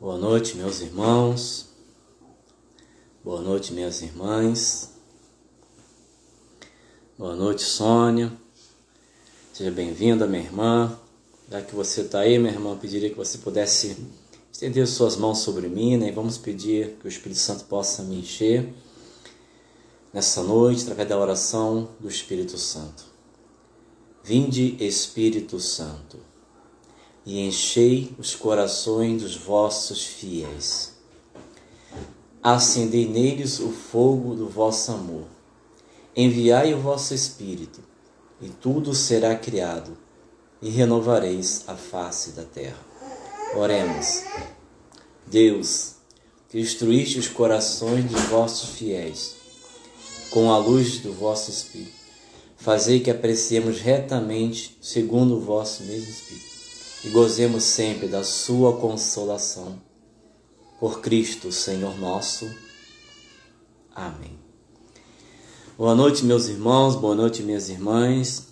Boa noite, meus irmãos. Boa noite, minhas irmãs. Boa noite, Sônia. Seja bem-vinda, minha irmã. Já que você está aí, minha irmã, eu pediria que você pudesse estender suas mãos sobre mim, né? E vamos pedir que o Espírito Santo possa me encher nessa noite, através da oração do Espírito Santo. Vinde, Espírito Santo, e enchei os corações dos vossos fiéis. Acendei neles o fogo do vosso amor. Enviai o vosso Espírito, e tudo será criado, e renovareis a face da terra. Oremos. Deus, que instruíste os corações dos vossos fiéis, com a luz do vosso Espírito, fazei que apreciemos retamente, segundo o vosso mesmo Espírito, e gozemos sempre da sua consolação. Por Cristo, Senhor nosso. Amém. Boa noite, meus irmãos, boa noite, minhas irmãs.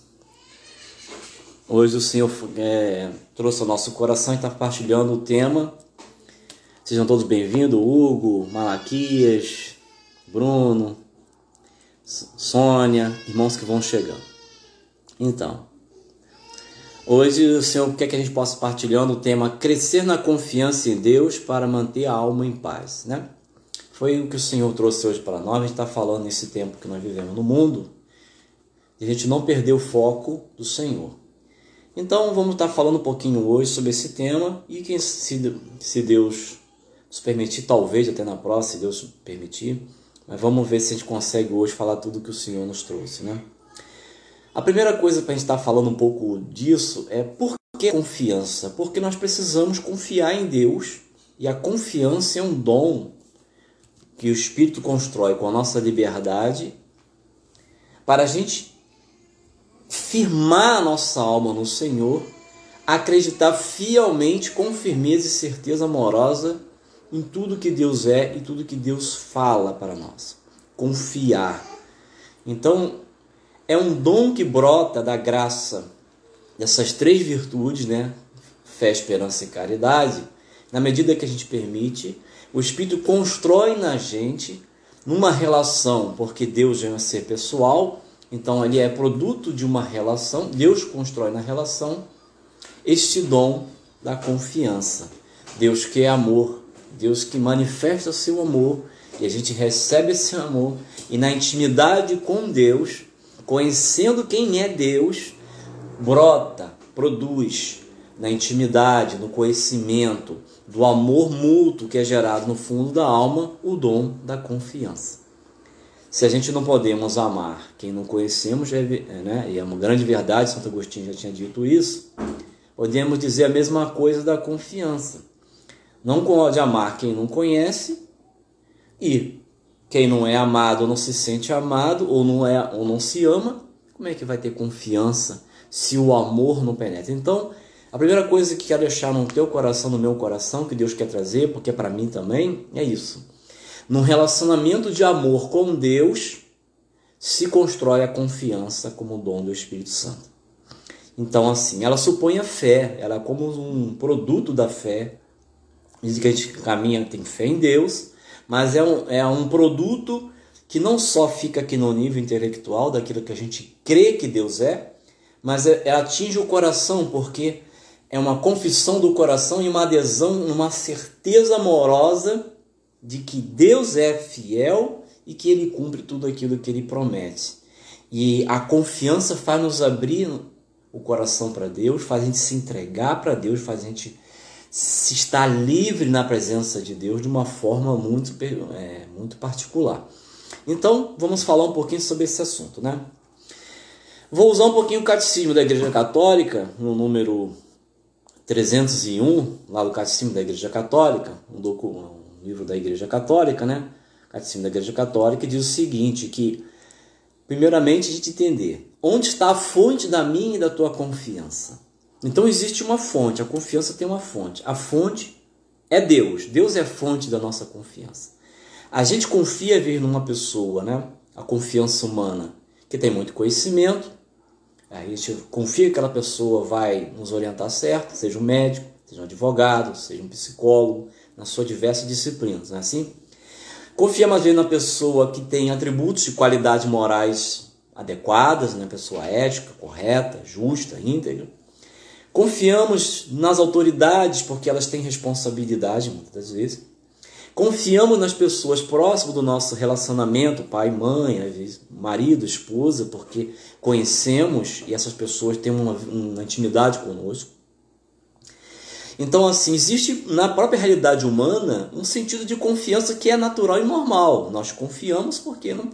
Hoje o Senhor trouxe ao nosso coração e está partilhando o tema. Sejam todos bem-vindos, Hugo, Malaquias, Bruno, Sônia, irmãos que vão chegando. Então, hoje o Senhor quer que a gente possa partilhando o tema crescer na confiança em Deus para manter a alma em paz, né? Foi o que o Senhor trouxe hoje para nós. A gente está falando nesse tempo que nós vivemos no mundo, de a gente não perder o foco do Senhor. Então vamos estar falando um pouquinho hoje sobre esse tema e quem se Deus nos permitir, talvez até na próxima, se Deus permitir, mas vamos ver se a gente consegue hoje falar tudo que o Senhor nos trouxe, né? A primeira coisa para a gente estar falando um pouco disso é por que confiança? Porque nós precisamos confiar em Deus e a confiança é um dom que o Espírito constrói com a nossa liberdade para a gente firmar a nossa alma no Senhor, acreditar fielmente, com firmeza e certeza amorosa em tudo que Deus é e tudo que Deus fala para nós. Confiar. Então, é um dom que brota da graça dessas três virtudes, né? Fé, esperança e caridade. Na medida que a gente permite, o Espírito constrói na gente numa relação, porque Deus é um ser pessoal, então ele é produto de uma relação, Deus constrói na relação este dom da confiança. Deus que é amor, Deus que manifesta o seu amor, e a gente recebe esse amor, e na intimidade com Deus, conhecendo quem é Deus, brota, produz na intimidade, no conhecimento, do amor mútuo que é gerado no fundo da alma, o dom da confiança. Se a gente não podemos amar quem não conhecemos, né? E é uma grande verdade, Santo Agostinho já tinha dito isso, podemos dizer a mesma coisa da confiança. Não pode amar quem não conhece, e quem não é amado ou não se sente amado, ou não se ama, como é que vai ter confiança se o amor não penetra? Então, a primeira coisa que quero deixar no teu coração, no meu coração, que Deus quer trazer, porque é para mim também, é isso. Num relacionamento de amor com Deus, se constrói a confiança como dom do Espírito Santo. Então, assim, ela supõe a fé, ela é como um produto da fé. Diz que a gente caminha, tem fé em Deus, mas é um produto que não só fica aqui no nível intelectual, daquilo que a gente crê que Deus é, mas ela atinge o coração, porque é uma confissão do coração e uma adesão, uma certeza amorosa de que Deus é fiel e que Ele cumpre tudo aquilo que Ele promete. E a confiança faz nos abrir o coração para Deus, faz a gente se entregar para Deus, faz a gente se estar livre na presença de Deus de uma forma muito particular. Então, vamos falar um pouquinho sobre esse assunto, né? Vou usar um pouquinho o Catecismo da Igreja Católica, no número 301, lá do Catecismo da Igreja Católica, um livro da Igreja Católica, né? Catecismo da Igreja Católica, diz o seguinte, que primeiramente, a gente entender onde está a fonte da minha e da tua confiança. Então existe uma fonte, a confiança tem uma fonte. A fonte é Deus. Deus é a fonte da nossa confiança. A gente confia às vezes numa pessoa, né? A confiança humana, que tem muito conhecimento. A gente confia que aquela pessoa vai nos orientar certo, seja um médico, seja um advogado, seja um psicólogo, nas suas diversas disciplinas, não é assim? Confiamos às vezes na pessoa que tem atributos de qualidades morais adequadas, né? Pessoa ética, correta, justa, íntegra. Confiamos nas autoridades porque elas têm responsabilidade muitas das vezes. Confiamos nas pessoas próximas do nosso relacionamento, pai, mãe, às vezes, marido, esposa, porque conhecemos e essas pessoas têm uma intimidade conosco. Então, assim, existe na própria realidade humana um sentido de confiança que é natural e normal. Nós confiamos porque não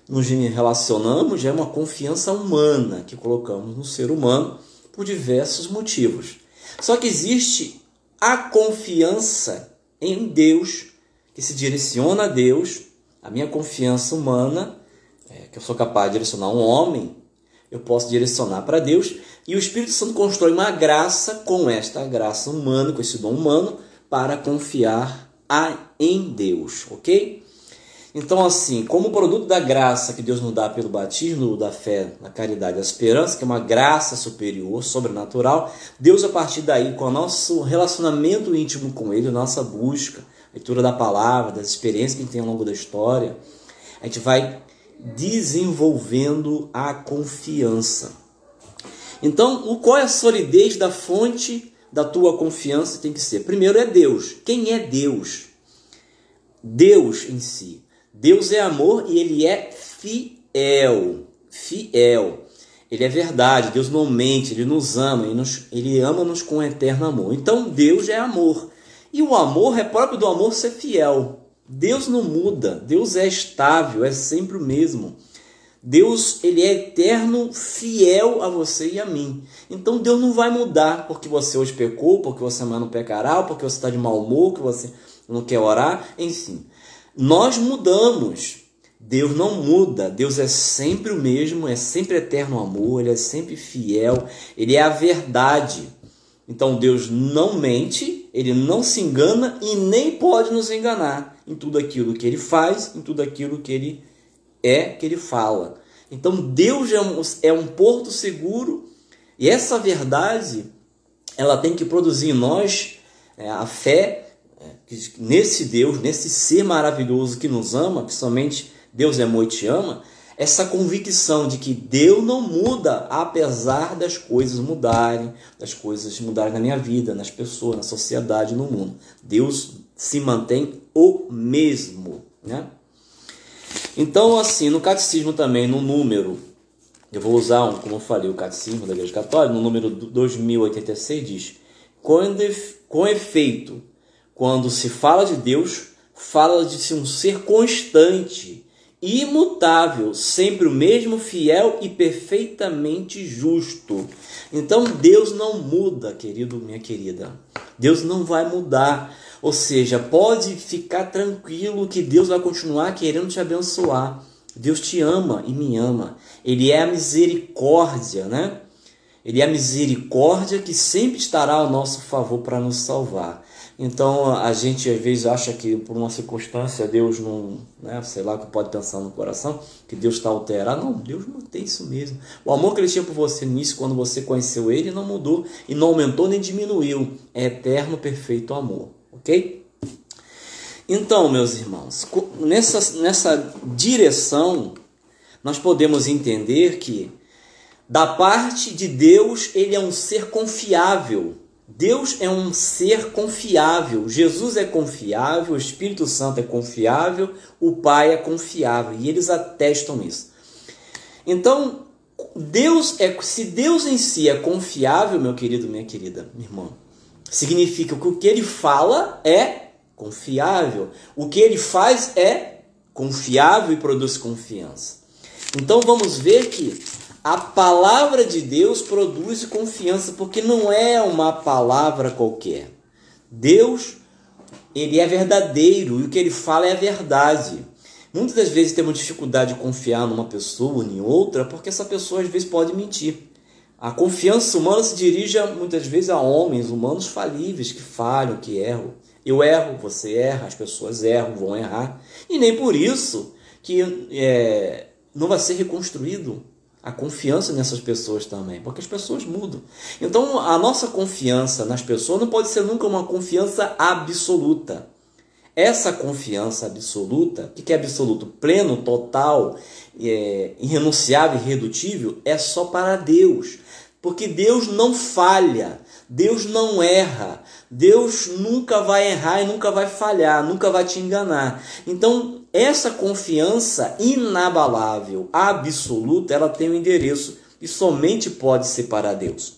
nos relacionamos, é uma confiança humana que colocamos no ser humano por diversos motivos. Só que existe a confiança em Deus, que se direciona a Deus, a minha confiança humana, que eu sou capaz de direcionar um homem, eu posso direcionar para Deus, e o Espírito Santo constrói uma graça com esta graça humana, com esse dom humano, para confiar em Deus, ok? Então, assim, como produto da graça que Deus nos dá pelo batismo, da fé, da caridade e da esperança, que é uma graça superior, sobrenatural, Deus, a partir daí, com o nosso relacionamento íntimo com Ele, a nossa busca, a leitura da palavra, das experiências que a gente tem ao longo da história, a gente vai desenvolvendo a confiança. Então, qual é a solidez da fonte da tua confiança? Tem que ser, primeiro, é Deus. Quem é Deus? Deus em si. Deus é amor e Ele é fiel. Fiel. Ele é verdade, Deus não mente, Ele nos ama, Ele ama-nos com eterno amor. Então, Deus é amor. E o amor é próprio do amor ser fiel. Deus não muda, Deus é estável, é sempre o mesmo. Deus, Ele é eterno, fiel a você e a mim. Então Deus não vai mudar porque você hoje pecou, porque você amanhã não pecará, porque você está de mau humor, que você não quer orar, enfim. Nós mudamos, Deus não muda, Deus é sempre o mesmo, é sempre eterno amor, Ele é sempre fiel, Ele é a verdade. Então Deus não mente, Ele não se engana e nem pode nos enganar em tudo aquilo que Ele faz, em tudo aquilo que Ele que Ele fala. Então Deus é um porto seguro e essa verdade ela tem que produzir em nós a fé nesse Deus, nesse ser maravilhoso que nos ama, que somente Deus é amor e te ama, essa convicção de que Deus não muda apesar das coisas mudarem na minha vida, nas pessoas, na sociedade, no mundo. Deus se mantém o mesmo, né? Então, assim, no catecismo também, no número, eu vou usar, como eu falei, o catecismo da Igreja Católica, no número 2086, diz: com efeito, quando se fala de Deus, fala de ser um ser constante, imutável, sempre o mesmo, fiel e perfeitamente justo. Então Deus não muda, querido, minha querida. Deus não vai mudar. Ou seja, pode ficar tranquilo que Deus vai continuar querendo te abençoar. Deus te ama e me ama. Ele é a misericórdia, né? Ele é a misericórdia que sempre estará ao nosso favor para nos salvar. Então, a gente às vezes acha que por uma circunstância Deus não, né, sei lá o que pode pensar no coração, que Deus está alterado. Não, Deus mantém isso mesmo. O amor que Ele tinha por você no início, quando você conheceu Ele, não mudou e não aumentou nem diminuiu. É eterno, perfeito amor, ok? Então, meus irmãos, nessa direção, nós podemos entender que da parte de Deus, Ele é um ser confiável. Deus é um ser confiável, Jesus é confiável, o Espírito Santo é confiável, o Pai é confiável, e eles atestam isso. Então, se Deus em si é confiável, meu querido, minha querida, minha irmã, significa que o que Ele fala é confiável, o que Ele faz é confiável e produz confiança. Então, vamos ver que a palavra de Deus produz confiança, porque não é uma palavra qualquer. Deus, Ele é verdadeiro e o que Ele fala é a verdade. Muitas das vezes temos dificuldade de confiar numa pessoa ou em outra, porque essa pessoa às vezes pode mentir. A confiança humana se dirige muitas vezes a homens humanos falíveis, que falham, que erram. Eu erro, você erra, as pessoas erram, vão errar. E nem por isso que não vai ser reconstruído a confiança nessas pessoas também, porque as pessoas mudam. Então, a nossa confiança nas pessoas não pode ser nunca uma confiança absoluta. Essa confiança absoluta, o que é absoluto? Pleno, total, irrenunciável, irredutível, é só para Deus. Porque Deus não falha, Deus não erra, Deus nunca vai errar e nunca vai falhar, nunca vai te enganar. Então, essa confiança inabalável, absoluta, ela tem um endereço e somente pode ser para Deus,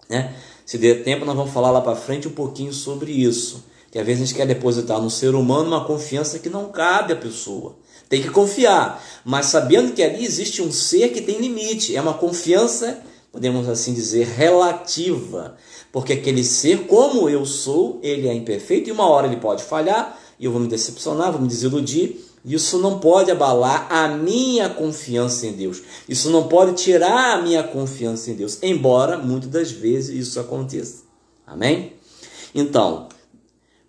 né? Se der tempo, nós vamos falar lá para frente um pouquinho sobre isso. Que às vezes a gente quer depositar no ser humano uma confiança que não cabe à pessoa. Tem que confiar, mas sabendo que ali existe um ser que tem limite. É uma confiança, podemos assim dizer, relativa. Porque aquele ser, como eu sou, ele é imperfeito e uma hora ele pode falhar e eu vou me decepcionar, vou me desiludir. Isso não pode abalar a minha confiança em Deus. Isso não pode tirar a minha confiança em Deus, embora muitas das vezes isso aconteça. Amém? Então,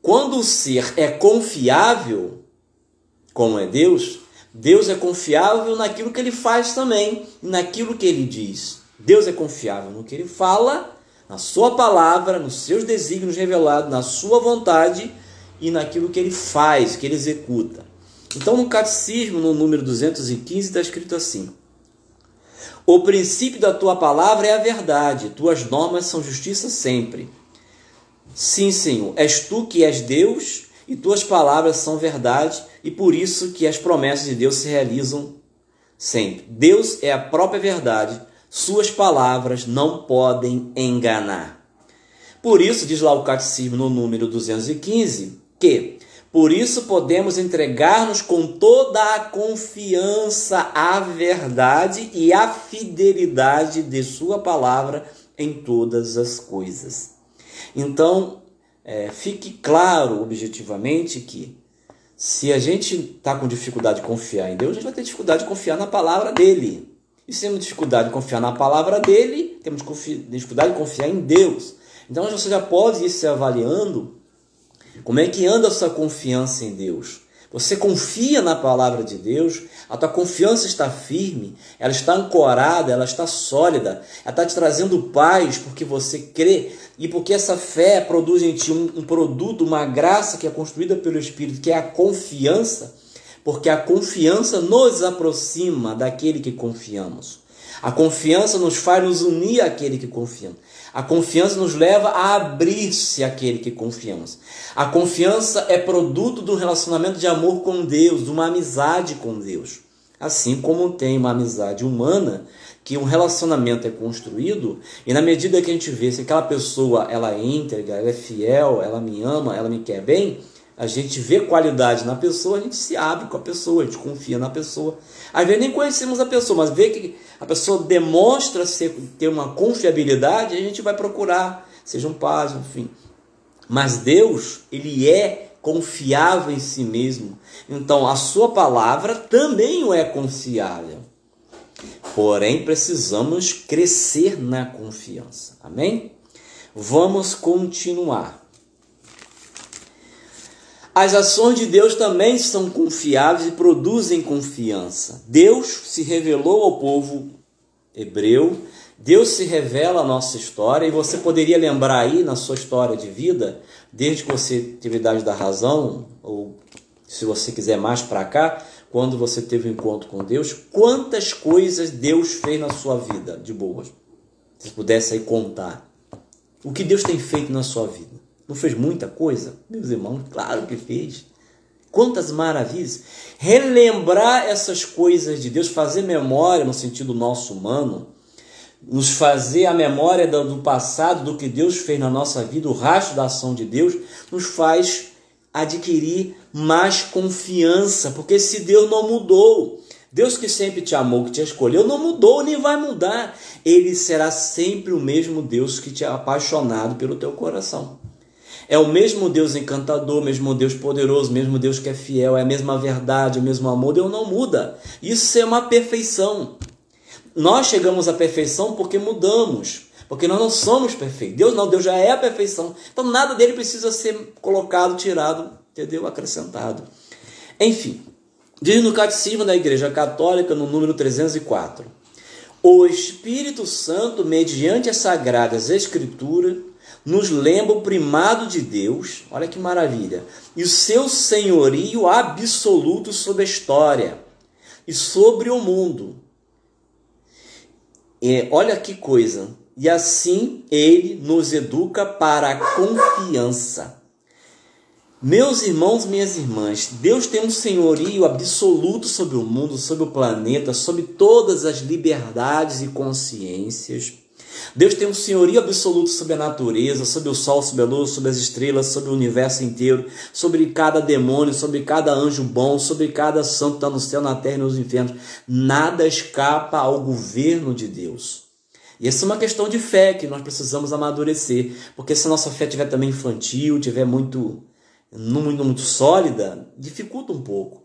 quando o ser é confiável, como é Deus, Deus é confiável naquilo que ele faz também, naquilo que ele diz. Deus é confiável no que ele fala, na sua palavra, nos seus desígnios revelados, na sua vontade e naquilo que ele faz, que ele executa. Então, no Catecismo, no número 215, está escrito assim: o princípio da tua palavra é a verdade, tuas normas são justiça sempre. Sim, Senhor, és tu que és Deus e tuas palavras são verdade e por isso que as promessas de Deus se realizam sempre. Deus é a própria verdade, suas palavras não podem enganar. Por isso, diz lá o Catecismo no número 215, que por isso podemos entregar-nos com toda a confiança à verdade e à fidelidade de sua palavra em todas as coisas. Então, fique claro objetivamente que se a gente está com dificuldade de confiar em Deus, a gente vai ter dificuldade de confiar na palavra dele. E se temos dificuldade de confiar na palavra dele, temos dificuldade de confiar em Deus. Então, você já pode ir se avaliando como é que anda a sua confiança em Deus. Você confia na palavra de Deus, a tua confiança está firme, ela está ancorada, ela está sólida, ela está te trazendo paz porque você crê e porque essa fé produz em ti um produto, uma graça que é construída pelo Espírito, que é a confiança, porque a confiança nos aproxima daquele que confiamos. A confiança nos faz nos unir àquele que confiamos. A confiança nos leva a abrir-se àquele que confiamos. A confiança é produto de um relacionamento de amor com Deus, de uma amizade com Deus. Assim como tem uma amizade humana, que um relacionamento é construído, e na medida que a gente vê se aquela pessoa ela é íntegra, ela é fiel, ela me ama, ela me quer bem, a gente vê qualidade na pessoa, a gente se abre com a pessoa, a gente confia na pessoa. Às vezes nem conhecemos a pessoa, mas vê que a pessoa demonstra ter uma confiabilidade, a gente vai procurar, seja um pai, enfim. Mas Deus, ele é confiável em si mesmo. Então, a sua palavra também é confiável. Porém, precisamos crescer na confiança. Amém? Vamos continuar. As ações de Deus também são confiáveis e produzem confiança. Deus se revelou ao povo hebreu, Deus se revela à nossa história, e você poderia lembrar aí na sua história de vida, desde que você teve idade da razão, ou se você quiser mais para cá, quando você teve um encontro com Deus, quantas coisas Deus fez na sua vida de boas. Se pudesse aí contar. O que Deus tem feito na sua vida? Não fez muita coisa? Meus irmãos, claro que fez. Quantas maravilhas. Relembrar essas coisas de Deus, fazer memória no sentido nosso humano, nos fazer a memória do passado, do que Deus fez na nossa vida, o rastro da ação de Deus, nos faz adquirir mais confiança, porque se Deus não mudou, Deus que sempre te amou, que te escolheu, não mudou, nem vai mudar. Ele será sempre o mesmo Deus que te é apaixonado pelo teu coração. É o mesmo Deus encantador, mesmo Deus poderoso, mesmo Deus que é fiel, é a mesma verdade, o mesmo amor. Deus não muda. Isso é uma perfeição. Nós chegamos à perfeição porque mudamos, porque nós não somos perfeitos. Deus não, Deus já é a perfeição. Então nada dele precisa ser colocado, tirado, entendeu? Acrescentado. Enfim, diz no Catecismo da Igreja Católica, no número 304. O Espírito Santo, mediante as Sagradas Escrituras, nos lembra o primado de Deus, olha que maravilha, e o seu senhorio absoluto sobre a história e sobre o mundo. Olha que coisa. E assim ele nos educa para a confiança. Meus irmãos, minhas irmãs, Deus tem um senhorio absoluto sobre o mundo, sobre o planeta, sobre todas as liberdades e consciências. Deus tem um senhorio absoluto sobre a natureza, sobre o sol, sobre a lua, sobre as estrelas, sobre o universo inteiro, sobre cada demônio, sobre cada anjo bom, sobre cada santo que está no céu, na terra e nos infernos. Nada escapa ao governo de Deus. E essa é uma questão de fé que nós precisamos amadurecer, porque se a nossa fé estiver também infantil, estiver muito sólida, dificulta um pouco.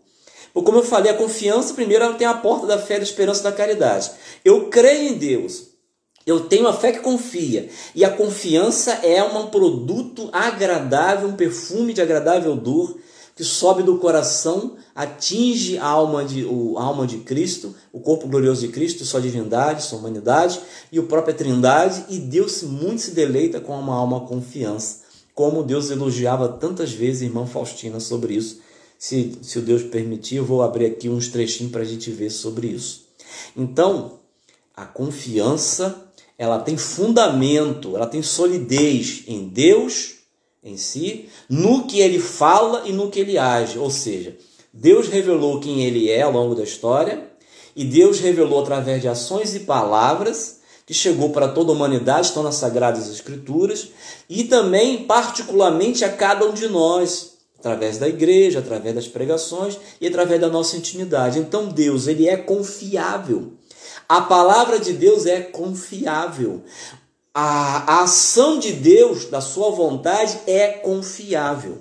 Porque, como eu falei, a confiança, primeiro, ela tem a porta da fé, da esperança e da caridade. Eu creio em Deus. Eu tenho a fé que confia, e a confiança é um produto agradável, um perfume de agradável odor, que sobe do coração, atinge a alma de Cristo, o corpo glorioso de Cristo, sua divindade, sua humanidade, e a própria Trindade, e Deus muito se deleita com uma alma confiança, como Deus elogiava tantas vezes a irmã Faustina sobre isso. Se o Deus permitir, eu vou abrir aqui uns trechinhos para a gente ver sobre isso. Então, a confiança, ela tem fundamento, ela tem solidez em Deus, em si, no que ele fala e no que ele age. Ou seja, Deus revelou quem ele é ao longo da história, e Deus revelou através de ações e palavras, que chegou para toda a humanidade, estão nas Sagradas Escrituras, e também particularmente a cada um de nós, através da igreja, através das pregações e através da nossa intimidade. Então Deus, ele é confiável. A palavra de Deus é confiável. A ação de Deus, da sua vontade, é confiável.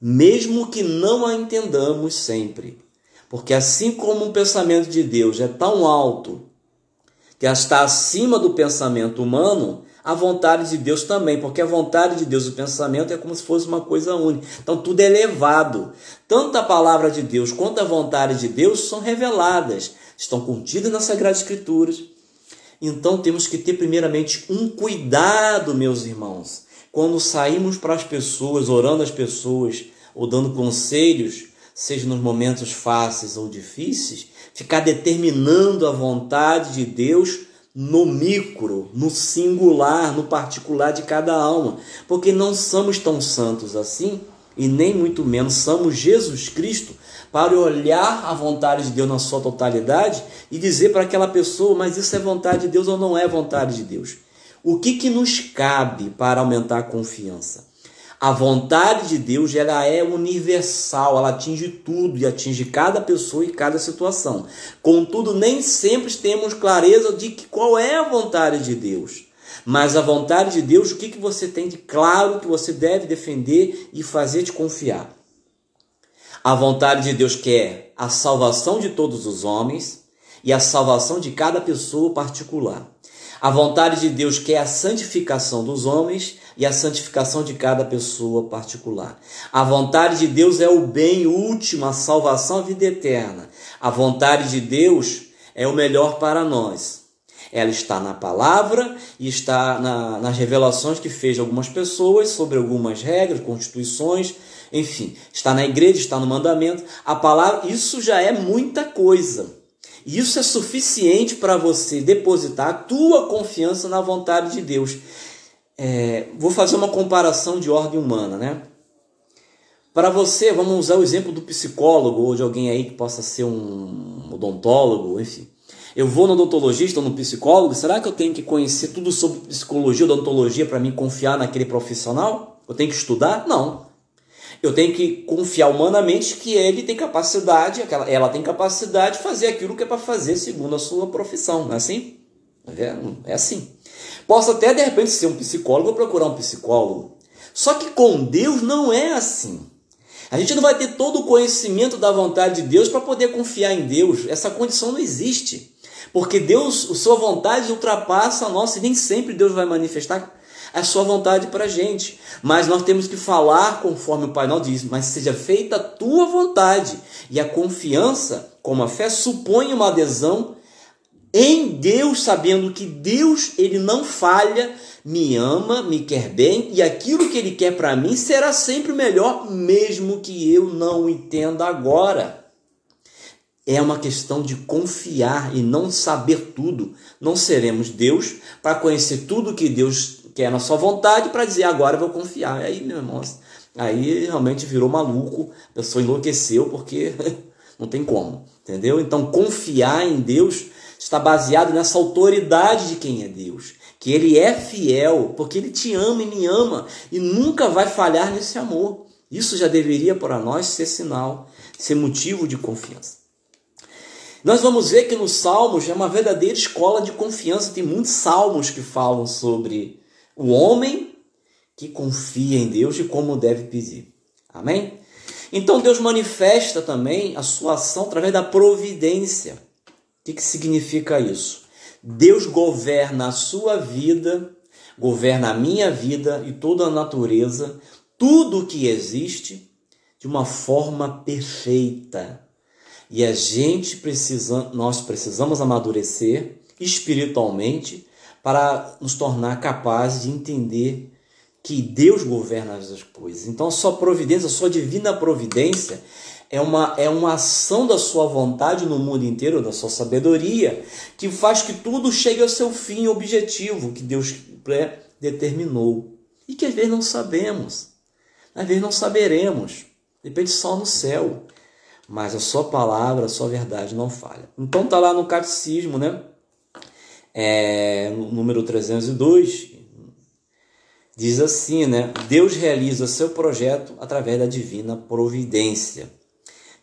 Mesmo que não a entendamos sempre. Porque assim como o pensamento de Deus é tão alto, que está acima do pensamento humano, a vontade de Deus também. Porque a vontade de Deus e o pensamento é como se fosse uma coisa única. Então tudo é elevado. Tanto a palavra de Deus quanto a vontade de Deus são reveladas. Estão contidas nas Sagradas Escrituras. Então temos que ter primeiramente um cuidado, meus irmãos. Quando saímos para as pessoas, orando às pessoas, ou dando conselhos, seja nos momentos fáceis ou difíceis, ficar determinando a vontade de Deus no micro, no singular, no particular de cada alma. Porque não somos tão santos assim, e nem muito menos somos Jesus Cristo, para olhar a vontade de Deus na sua totalidade e dizer para aquela pessoa, mas isso é vontade de Deus ou não é vontade de Deus? O que nos cabe para aumentar a confiança? A vontade de Deus, ela é universal, ela atinge tudo e atinge cada pessoa e cada situação. Contudo, nem sempre temos clareza de qual é a vontade de Deus. Mas a vontade de Deus, o que você tem de claro que você deve defender e fazer te confiar? A vontade de Deus quer a salvação de todos os homens e a salvação de cada pessoa particular. A vontade de Deus quer a santificação dos homens e a santificação de cada pessoa particular. A vontade de Deus é o bem último, a salvação, a vida eterna. A vontade de Deus é o melhor para nós. Ela está na palavra e está nas revelações que fez a algumas pessoas sobre algumas regras, constituições, enfim, está na igreja, está no mandamento. A palavra, isso já é muita coisa. Isso é suficiente para você depositar a tua confiança na vontade de Deus. Vou fazer uma comparação de ordem humana, né? Para você, vamos usar o exemplo do psicólogo ou de alguém aí que possa ser um odontólogo, enfim. Eu vou no odontologista ou no psicólogo, será que eu tenho que conhecer tudo sobre psicologia, odontologia para me confiar naquele profissional? Eu tenho que estudar? Não. Eu tenho que confiar humanamente que ele tem capacidade, ela tem capacidade de fazer aquilo que é para fazer segundo a sua profissão, não é assim? É assim. Posso até de repente ser um psicólogo ou procurar um psicólogo. Só que com Deus não é assim. A gente não vai ter todo o conhecimento da vontade de Deus para poder confiar em Deus. Essa condição não existe. Porque Deus, a sua vontade ultrapassa a nossa e nem sempre Deus vai manifestar a sua vontade para a gente. Mas nós temos que falar conforme o Pai Nosso diz, mas seja feita a tua vontade. E a confiança, como a fé, supõe uma adesão em Deus, sabendo que Deus, ele não falha, me ama, me quer bem, e aquilo que ele quer para mim será sempre melhor, mesmo que eu não entenda agora. É uma questão de confiar e não saber tudo. Não seremos Deus para conhecer tudo que Deus quer na sua vontade para dizer agora eu vou confiar. Aí, meu irmão, aí realmente virou maluco, a pessoa enlouqueceu porque não tem como, entendeu? Então confiar em Deus está baseado nessa autoridade de quem é Deus, que ele é fiel, porque ele te ama e me ama e nunca vai falhar nesse amor. Isso já deveria para nós ser sinal, ser motivo de confiança. Nós vamos ver que nos Salmos é uma verdadeira escola de confiança. Tem muitos salmos que falam sobre o homem que confia em Deus e como deve pedir. Amém? Então Deus manifesta também a sua ação através da providência. O que significa isso? Deus governa a sua vida, governa a minha vida e toda a natureza, tudo o que existe, de uma forma perfeita. E nós precisamos amadurecer espiritualmente para nos tornar capazes de entender que Deus governa as coisas. Então a sua providência, a sua divina providência é uma ação da sua vontade no mundo inteiro, da sua sabedoria, que faz que tudo chegue ao seu fim objetivo que Deus determinou. E que às vezes não sabemos, às vezes não saberemos, depende só no céu. Mas a sua palavra, a sua verdade não falha. Então está lá no Catecismo, né? No número 302, diz assim, né? Deus realiza seu projeto através da divina providência.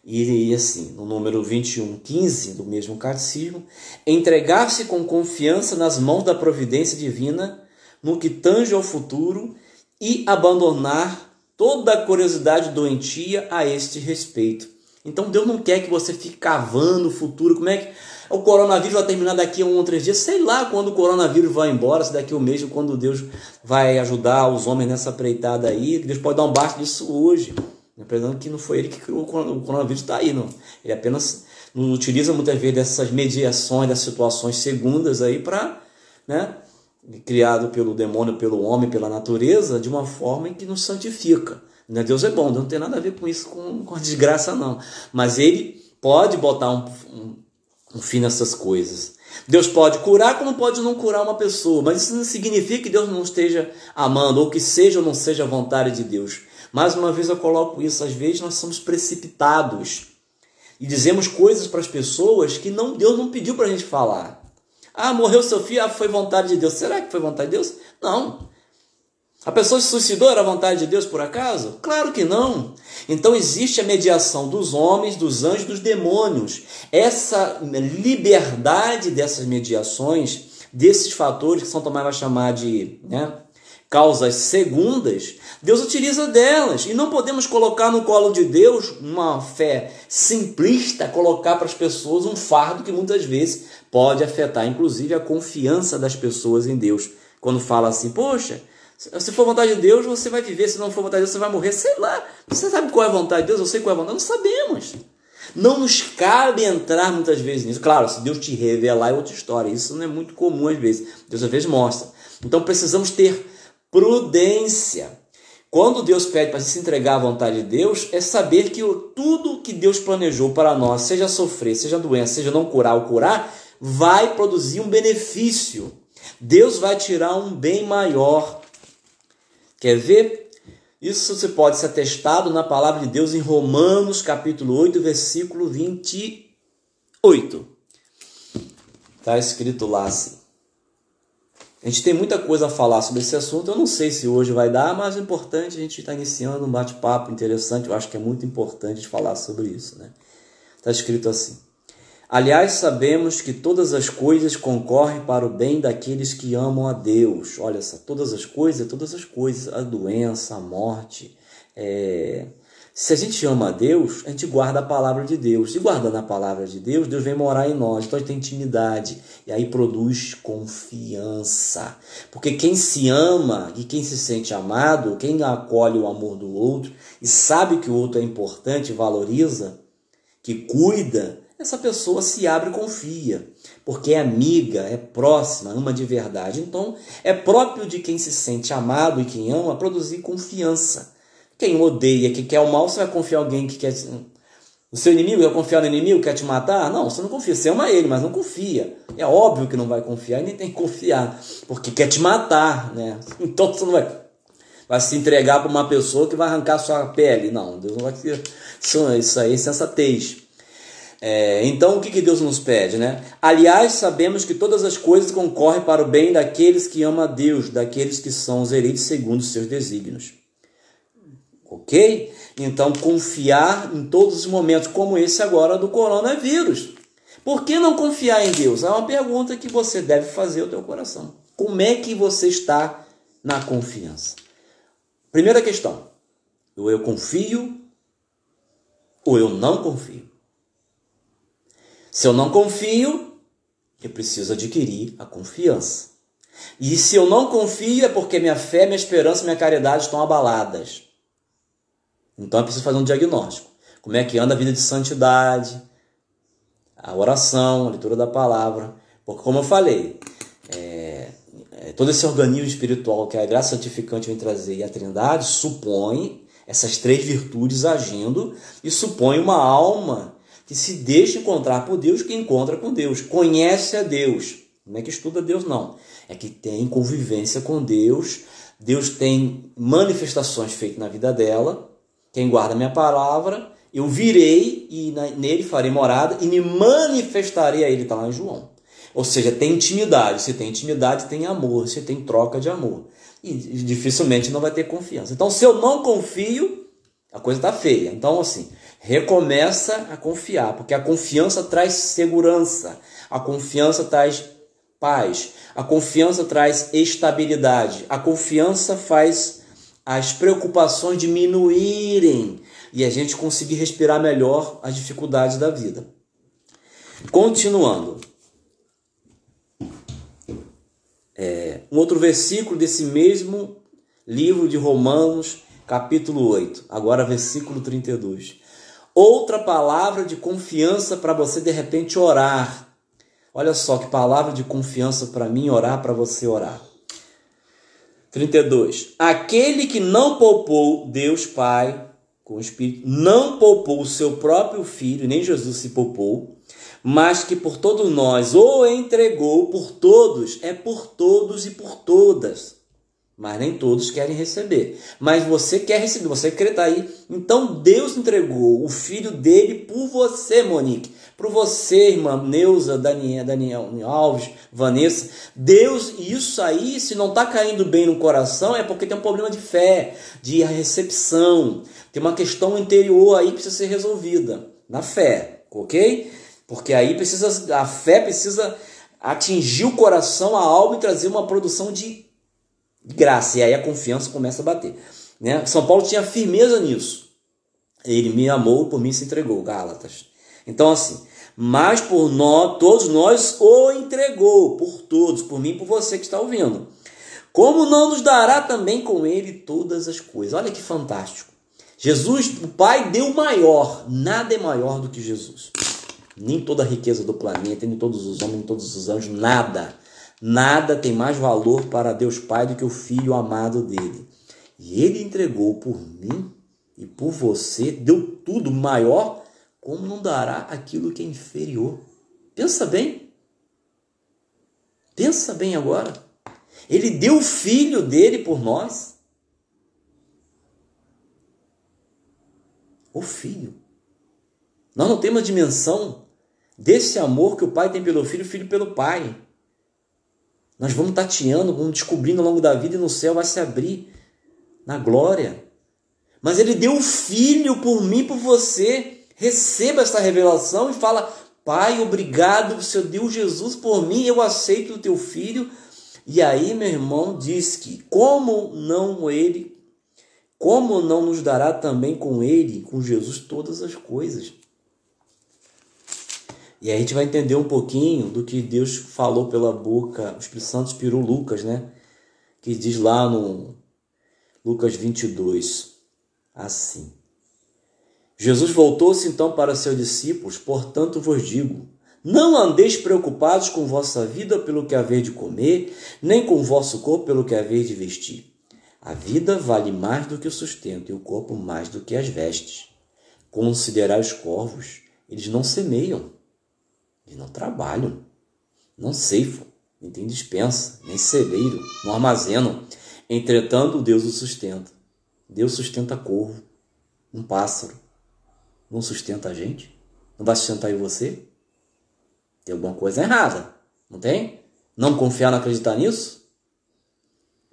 E assim, no número 21:15 do mesmo Catecismo, entregar-se com confiança nas mãos da providência divina no que tange ao futuro e abandonar toda a curiosidade doentia a este respeito. Então Deus não quer que você fique cavando o futuro. Como é que o coronavírus vai terminar daqui a 1 ou 3 dias? Sei lá quando o coronavírus vai embora, se daqui a um mês, quando Deus vai ajudar os homens nessa empreitada aí. Deus pode dar um basta disso hoje. Lembrando que não foi ele que criou o coronavírus, está aí. Não. Ele apenas não utiliza muitas vezes dessas mediações, das situações segundas aí para, né, criado pelo demônio, pelo homem, pela natureza, de uma forma em que nos santifica. Deus é bom, Deus não tem nada a ver com isso, com a desgraça não. Mas ele pode botar um fim nessas coisas. Deus pode curar como pode não curar uma pessoa. Mas isso não significa que Deus não esteja amando, ou que seja ou não seja a vontade de Deus. Mais uma vez eu coloco isso, às vezes nós somos precipitados. E dizemos coisas para as pessoas que Deus não pediu para a gente falar. Ah, morreu seu filho, foi vontade de Deus. Será que foi vontade de Deus? Não. A pessoa se suicidou, era vontade de Deus por acaso? Claro que não. Então existe a mediação dos homens, dos anjos, dos demônios. Essa liberdade dessas mediações, desses fatores que São Tomás vai chamar de causas segundas, Deus utiliza delas. E não podemos colocar no colo de Deus uma fé simplista, colocar para as pessoas um fardo que muitas vezes pode afetar, inclusive, a confiança das pessoas em Deus. Quando fala assim, poxa, se for vontade de Deus, você vai viver. Se não for vontade de Deus, você vai morrer. Sei lá. Você sabe qual é a vontade de Deus? Eu sei qual é a vontade. Não sabemos. Não nos cabe entrar muitas vezes nisso. Claro, se Deus te revelar é outra história. Isso não é muito comum às vezes. Deus às vezes mostra. Então precisamos ter prudência. Quando Deus pede para se entregar à vontade de Deus, é saber que tudo que Deus planejou para nós, seja sofrer, seja doença, seja não curar ou curar, vai produzir um benefício. Deus vai tirar um bem maior. Quer ver? Isso você pode ser atestado na palavra de Deus em Romanos, capítulo 8, versículo 28. Está escrito lá assim. A gente tem muita coisa a falar sobre esse assunto. Eu não sei se hoje vai dar, mas o importante, a gente está iniciando um bate-papo interessante. Eu acho que é muito importante falar sobre isso, né? Está escrito assim. Aliás, sabemos que todas as coisas concorrem para o bem daqueles que amam a Deus. Olha só, todas as coisas, a doença, a morte. Se a gente ama a Deus, a gente guarda a palavra de Deus. E guardando a palavra de Deus, Deus vem morar em nós. Então a gente tem intimidade. E aí produz confiança. Porque quem se ama e quem se sente amado, quem acolhe o amor do outro e sabe que o outro é importante, valoriza, que cuida, essa pessoa se abre e confia, porque é amiga, é próxima, ama de verdade. Então, é próprio de quem se sente amado e quem ama produzir confiança. Quem odeia, que quer o mal, você vai confiar em alguém que quer... O seu inimigo, vai confiar no inimigo, quer te matar? Não, você não confia. Você ama ele, mas não confia. É óbvio que não vai confiar e nem tem que confiar, porque quer te matar, né? Então, você não vai se entregar para uma pessoa que vai arrancar sua pele. Não, Deus não vai ter... Isso aí é sensatez. Então o que Deus nos pede, né? Aliás, sabemos que todas as coisas concorrem para o bem daqueles que amam a Deus, daqueles que são os eleitos segundo os seus desígnios. Ok? Então confiar em todos os momentos, como esse agora do coronavírus. Por que não confiar em Deus? É uma pergunta que você deve fazer ao teu coração. Como é que você está na confiança? Primeira questão, ou eu confio ou eu não confio. Se eu não confio, eu preciso adquirir a confiança. E se eu não confio, é porque minha fé, minha esperança, minha caridade estão abaladas. Então eu preciso fazer um diagnóstico. Como é que anda a vida de santidade, a oração, a leitura da palavra. Porque, como eu falei, todo esse organismo espiritual que a graça santificante vem trazer e a Trindade supõe essas três virtudes agindo e supõe uma alma que se deixa encontrar por Deus, que encontra com Deus, conhece a Deus. Não é que estuda Deus, não. É que tem convivência com Deus. Deus tem manifestações feitas na vida dela. Quem guarda a minha palavra, eu virei e nele farei morada e me manifestarei a ele. Está lá em João. Ou seja, tem intimidade. Se tem intimidade, tem amor. Se tem troca de amor. E dificilmente não vai ter confiança. Então, se eu não confio, a coisa está feia. Então, assim, recomeça a confiar, porque a confiança traz segurança, a confiança traz paz, a confiança traz estabilidade, a confiança faz as preocupações diminuírem e a gente conseguir respirar melhor as dificuldades da vida. Continuando. Um outro versículo desse mesmo livro de Romanos, capítulo 8, agora versículo 32. Outra palavra de confiança para você de repente orar. Olha só que palavra de confiança para mim orar, para você orar. 32. Aquele que não poupou Deus Pai com o Espírito, não poupou o seu próprio Filho, nem Jesus se poupou, mas que por todos nós o entregou, por todos, é por todos e por todas. Mas nem todos querem receber. Mas você quer receber, você crê, tá aí. Então Deus entregou o Filho dele por você, Monique. Por você, irmã Neuza, Daniel Alves, Vanessa. Deus, isso aí, se não está caindo bem no coração, é porque tem um problema de fé, de recepção. Tem uma questão interior aí que precisa ser resolvida. Na fé, ok? Porque aí a fé precisa atingir o coração, a alma e trazer uma produção de graça, e aí a confiança começa a bater, né? São Paulo tinha firmeza nisso. Ele me amou, por mim se entregou, Gálatas. Então assim, mas por nós, todos nós o entregou, por todos, por mim e por você que está ouvindo. Como não nos dará também com ele todas as coisas? Olha que fantástico. Jesus, o Pai deu o maior, nada é maior do que Jesus. Nem toda a riqueza do planeta, nem todos os homens, nem todos os anjos, nada. Nada tem mais valor para Deus Pai do que o Filho amado dele. E ele entregou por mim e por você, deu tudo maior, como não dará aquilo que é inferior? Pensa bem. Pensa bem agora. Ele deu o Filho dele por nós. O Filho. Nós não temos a dimensão desse amor que o Pai tem pelo Filho, o Filho pelo Pai. Nós vamos tateando, vamos descobrindo ao longo da vida e no céu vai se abrir na glória. Mas ele deu o Filho por mim, por você. Receba essa revelação e fala, Pai, obrigado, Senhor Deus Jesus, por mim, eu aceito o teu filho. E aí, meu irmão, diz que como não nos dará também com ele, com Jesus, todas as coisas? E aí a gente vai entender um pouquinho do que Deus falou pela boca, o Espírito Santo inspirou Lucas, né? Que diz lá no Lucas 22, assim. Jesus voltou-se então para seus discípulos, portanto vos digo, não andeis preocupados com vossa vida pelo que haver de comer, nem com o vosso corpo pelo que haver de vestir. A vida vale mais do que o sustento e o corpo mais do que as vestes. Considerai os corvos, eles não semeiam, eles não trabalham, não ceifam, nem têm despensa, nem celeiro, não armazenam. Entretanto, Deus o sustenta. Deus sustenta corvo, um pássaro. Não sustenta a gente? Não vai sustentar em você? Tem alguma coisa errada, não tem? Não confiar, não acreditar nisso?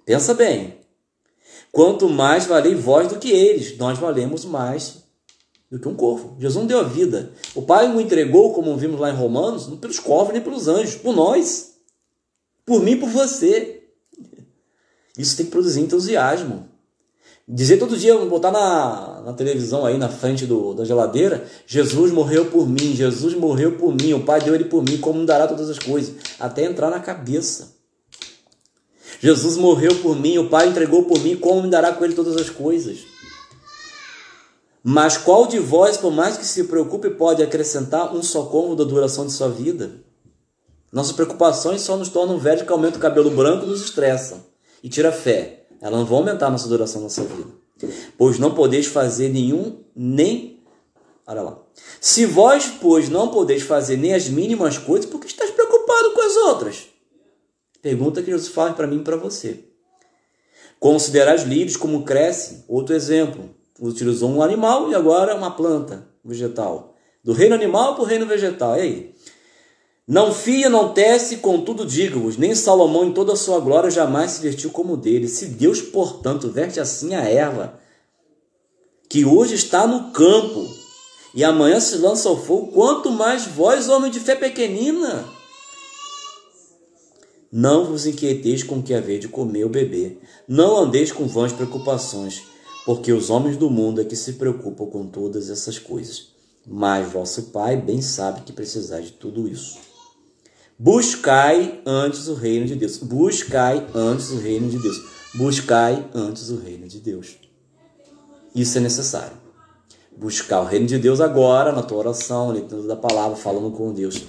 Pensa bem. Quanto mais valei vós do que eles, nós valemos mais do que um corvo. Jesus não deu a vida. O Pai o entregou, como vimos lá em Romanos, não pelos corvos nem pelos anjos, por nós. Por mim e por você. Isso tem que produzir entusiasmo. Dizer todo dia, botar na televisão aí na frente da geladeira, Jesus morreu por mim, Jesus morreu por mim, o Pai deu ele por mim, como me dará todas as coisas? Até entrar na cabeça. Jesus morreu por mim, o Pai entregou por mim, como me dará com ele todas as coisas? Mas qual de vós, por mais que se preocupe, pode acrescentar um só côvado da duração de sua vida? Nossas preocupações só nos tornam velhos, que aumenta o cabelo branco e nos estressam. E tira a fé. Elas não vão aumentar a nossa duração da nossa vida. Pois não podeis fazer Olha lá. Se vós, pois, não podeis fazer nem as mínimas coisas, por que estás preocupado com as outras? Pergunta que Jesus faz para mim e para você. Considerai os lírios como crescem. Outro exemplo. Utilizou um animal e agora uma planta vegetal. Do reino animal para o reino vegetal. E aí? Não fia, não tece, contudo digo-vos, nem Salomão em toda a sua glória jamais se vestiu como dele. Se Deus, portanto, veste assim a erva, que hoje está no campo, e amanhã se lança ao fogo, quanto mais vós, homem de fé pequenina. Não vos inquieteis com o que haver de comer ou beber, não andeis com vãs preocupações, porque os homens do mundo é que se preocupam com todas essas coisas. Mas vosso Pai bem sabe que precisais de tudo isso. Buscai antes o reino de Deus. Buscai antes o reino de Deus. Buscai antes o reino de Deus. Isso é necessário. Buscar o reino de Deus agora, na tua oração, leitura da palavra, falando com Deus.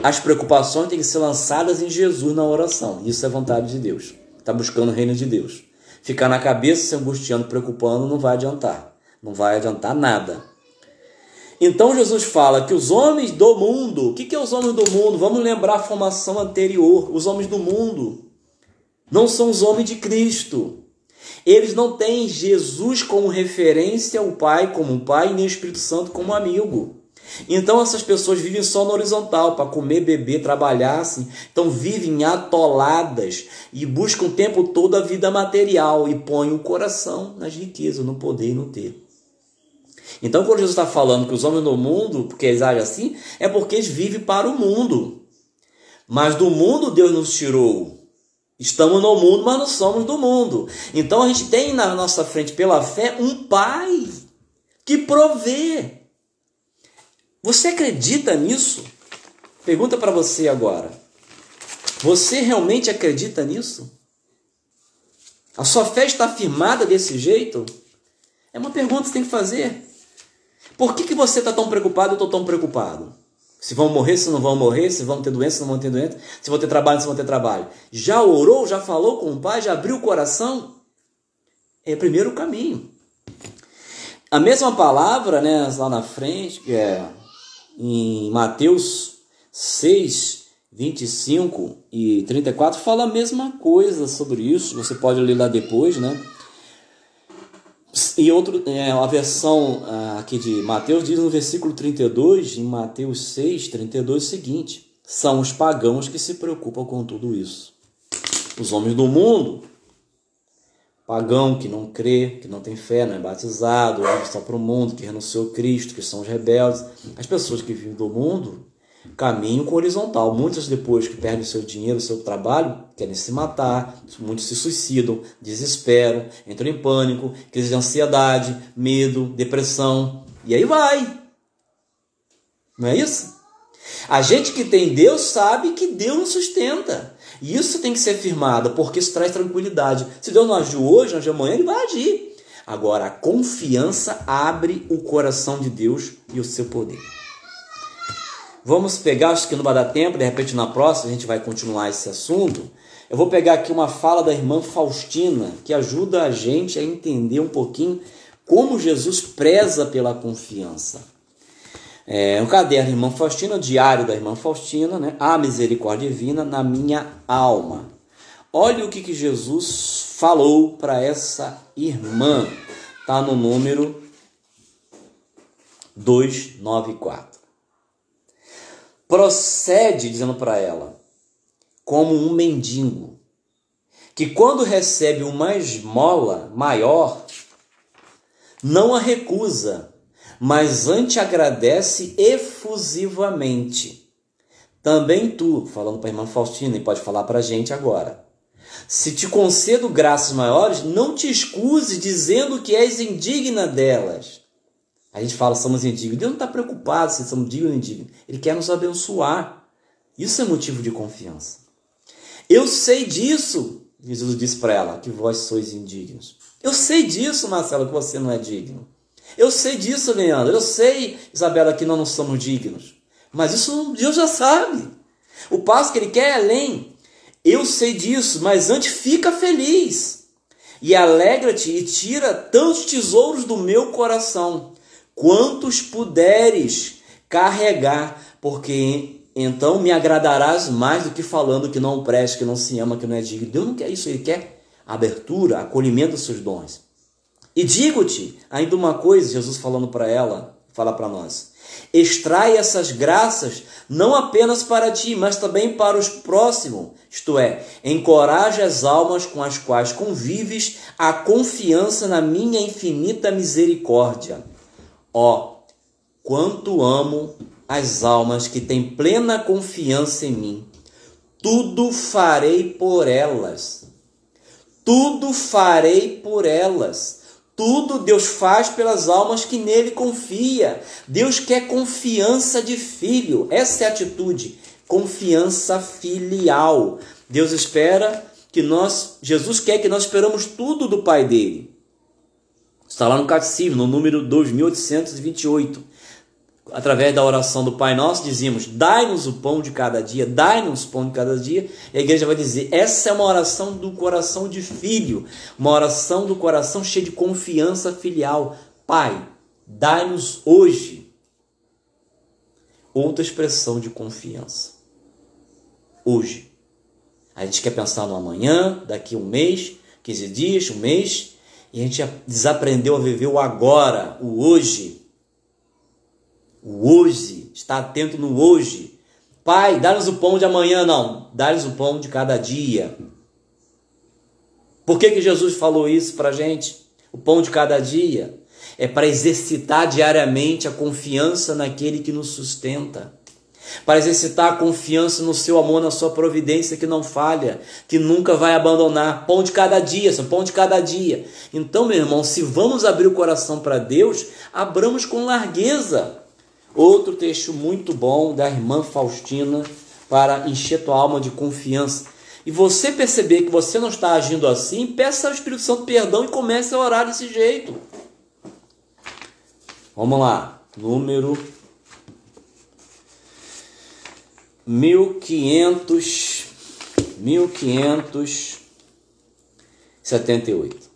As preocupações têm que ser lançadas em Jesus na oração. Isso é vontade de Deus. Está buscando o reino de Deus. Ficar na cabeça, se angustiando, preocupando, não vai adiantar. Não vai adiantar nada. Então Jesus fala que os homens do mundo, o que é os homens do mundo? Vamos lembrar a formação anterior. Os homens do mundo não são os homens de Cristo. Eles não têm Jesus como referência, o Pai como um Pai, nem o Espírito Santo como amigo. Então essas pessoas vivem só no horizontal, para comer, beber, trabalhar, assim. Então vivem atoladas e buscam o tempo todo a vida material e põem o coração nas riquezas, no poder e no ter. Então, quando Jesus está falando que os homens do mundo, porque eles agem assim, é porque eles vivem para o mundo. Mas do mundo Deus nos tirou. Estamos no mundo, mas não somos do mundo. Então, a gente tem na nossa frente, pela fé, um Pai que provê. Você acredita nisso? Pergunta para você agora. Você realmente acredita nisso? A sua fé está firmada desse jeito? É uma pergunta que você tem que fazer. Por que você está tão preocupado? Eu estou tão preocupado. Se vão morrer, se não vão morrer, se vão ter doença, se não vão ter doença, se vão ter trabalho, se vão ter trabalho. Já orou, já falou com o Pai, já abriu o coração? É primeiro o caminho. A mesma palavra, né, lá na frente, que é em Mateus 6, 25 e 34, fala a mesma coisa sobre isso. Você pode ler lá depois, né? E a versão aqui de Mateus diz no versículo 32, em Mateus 6, 32, o seguinte: são os pagãos que se preocupam com tudo isso. Os homens do mundo, pagão que não crê, que não tem fé, não é batizado, vive só para o mundo, que renunciou a Cristo, que são os rebeldes. As pessoas que vivem do mundo, caminho com horizontal. Muitas, depois que perdem o seu dinheiro, o seu trabalho, querem se matar, muitos se suicidam, desesperam, entram em pânico, crise de ansiedade, medo, depressão, e aí vai. Não é isso? A gente que tem Deus sabe que Deus nos sustenta. E isso tem que ser firmado, porque isso traz tranquilidade. Se Deus não agiu hoje, não agiu amanhã, Ele vai agir. Agora, a confiança abre o coração de Deus e o seu poder. Vamos pegar, acho que não vai dar tempo, de repente na próxima a gente vai continuar esse assunto. Eu vou pegar aqui uma fala da irmã Faustina, que ajuda a gente a entender um pouquinho como Jesus preza pela confiança. Um caderno da irmã Faustina, o diário da irmã Faustina, né? A misericórdia divina na minha alma. Olha o que Jesus falou para essa irmã. Está no número 294. Procede, dizendo para ela, como um mendigo, que quando recebe uma esmola maior, não a recusa, mas antes agradece efusivamente. Também tu, falando para a irmã Faustina, e pode falar para a gente agora, se te concedo graças maiores, não te excuse dizendo que és indigna delas. A gente fala, somos indignos. Deus não está preocupado se somos dignos ou indignos. Ele quer nos abençoar. Isso é motivo de confiança. Eu sei disso, Jesus disse para ela, que vós sois indignos. Eu sei disso, Marcelo, que você não é digno. Eu sei disso, Leandro. Eu sei, Isabela, que nós não somos dignos. Mas isso Deus já sabe. O passo que Ele quer é além. Eu sei disso, mas antes fica feliz. E alegra-te e tira tantos tesouros do meu coração, quantos puderes carregar, porque então me agradarás mais do que falando que não presta, que não se ama, que não é digno. Deus não quer isso, Ele quer abertura, acolhimento dos seus dons. E digo-te ainda uma coisa, Jesus falando para ela, fala para nós, extrai essas graças não apenas para ti, mas também para os próximos, isto é, encoraja as almas com as quais convives a confiança na minha infinita misericórdia. Ó, quanto amo as almas que têm plena confiança em mim. Tudo farei por elas. Tudo farei por elas. Tudo Deus faz pelas almas que nele confia. Deus quer confiança de filho. Essa é a atitude. Confiança filial. Deus espera que Jesus quer que nós esperamos tudo do Pai dele. Está lá no Catecismo, no número 2828. Através da oração do Pai Nosso, dizíamos, dai-nos o pão de cada dia, dai-nos o pão de cada dia. E a igreja vai dizer, essa é uma oração do coração de filho, uma oração do coração cheia de confiança filial. Pai, dai-nos hoje. Outra expressão de confiança. Hoje. A gente quer pensar no amanhã, daqui um mês, 15 dias, um mês, e a gente desaprendeu a viver o agora, o hoje. O hoje, está atento no hoje. Pai, dá-nos o pão de amanhã, não. Dá-nos o pão de cada dia. Por que Jesus falou isso para a gente? O pão de cada dia é para exercitar diariamente a confiança naquele que nos sustenta. Para exercitar a confiança no seu amor, na sua providência que não falha, que nunca vai abandonar. Pão de cada dia, seu pão de cada dia. Então, meu irmão, se vamos abrir o coração para Deus, abramos com largueza. Outro texto muito bom da irmã Faustina para encher tua alma de confiança. E você perceber que você não está agindo assim, peça ao Espírito Santo perdão e comece a orar desse jeito. Vamos lá, número 1578.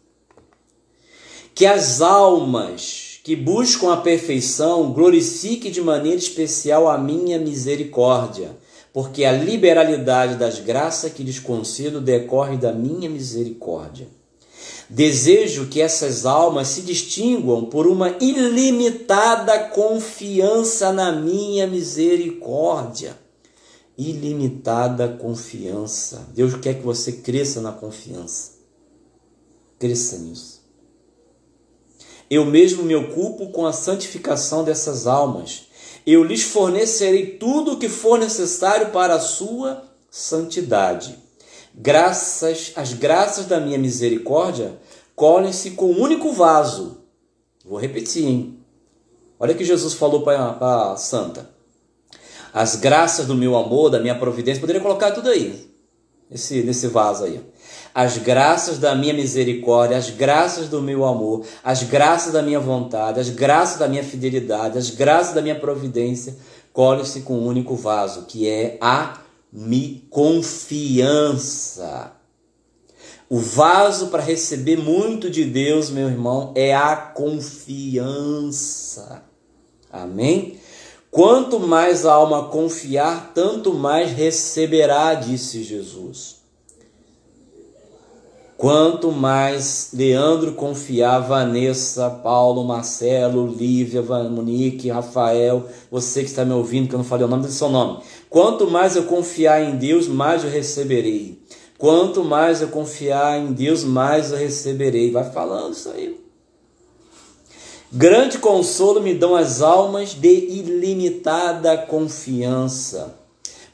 Que as almas que buscam a perfeição glorifiquem de maneira especial a minha misericórdia, porque a liberalidade das graças que lhes concedo decorre da minha misericórdia. Desejo que essas almas se distinguam por uma ilimitada confiança na minha misericórdia. Ilimitada confiança. Deus quer que você cresça na confiança. Cresça nisso. Eu mesmo me ocupo com a santificação dessas almas eu lhes fornecerei tudo o que for necessário para a sua santidade. As graças da minha misericórdia colhem-se com um único vaso. Vou repetir, hein? Olha o que Jesus falou para a santa. As graças do meu amor, da minha providência, poderia colocar tudo aí, nesse vaso aí. As graças da minha misericórdia, as graças do meu amor, as graças da minha vontade, as graças da minha fidelidade, as graças da minha providência, colhem-se com um único vaso, que é a confiança. O vaso para receber muito de Deus, meu irmão, é a confiança. Amém? Quanto mais a alma confiar, tanto mais receberá, disse Jesus. Quanto mais Leandro confiar, Vanessa, Paulo, Marcelo, Lívia, Monique, Rafael, você que está me ouvindo, que eu não falei o nome do seu nome. Quanto mais eu confiar em Deus, mais eu receberei. Quanto mais eu confiar em Deus, mais eu receberei. Vai falando isso aí. Grande consolo me dão as almas de ilimitada confiança,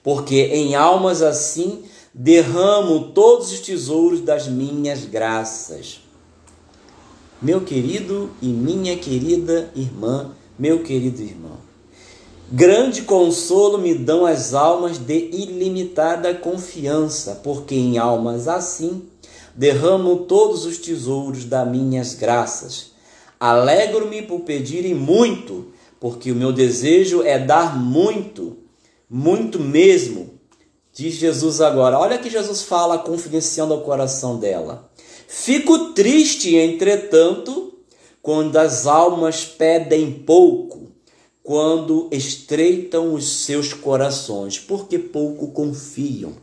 porque em almas assim derramo todos os tesouros das minhas graças. Meu querido e minha querida irmã, meu querido irmão, grande consolo me dão as almas de ilimitada confiança, porque em almas assim derramo todos os tesouros das minhas graças. Alegro-me por pedirem muito, porque o meu desejo é dar muito, muito mesmo. Diz Jesus agora, olha que Jesus fala confidenciando ao coração dela. Fico triste, entretanto, quando as almas pedem pouco, quando estreitam os seus corações, porque pouco confiam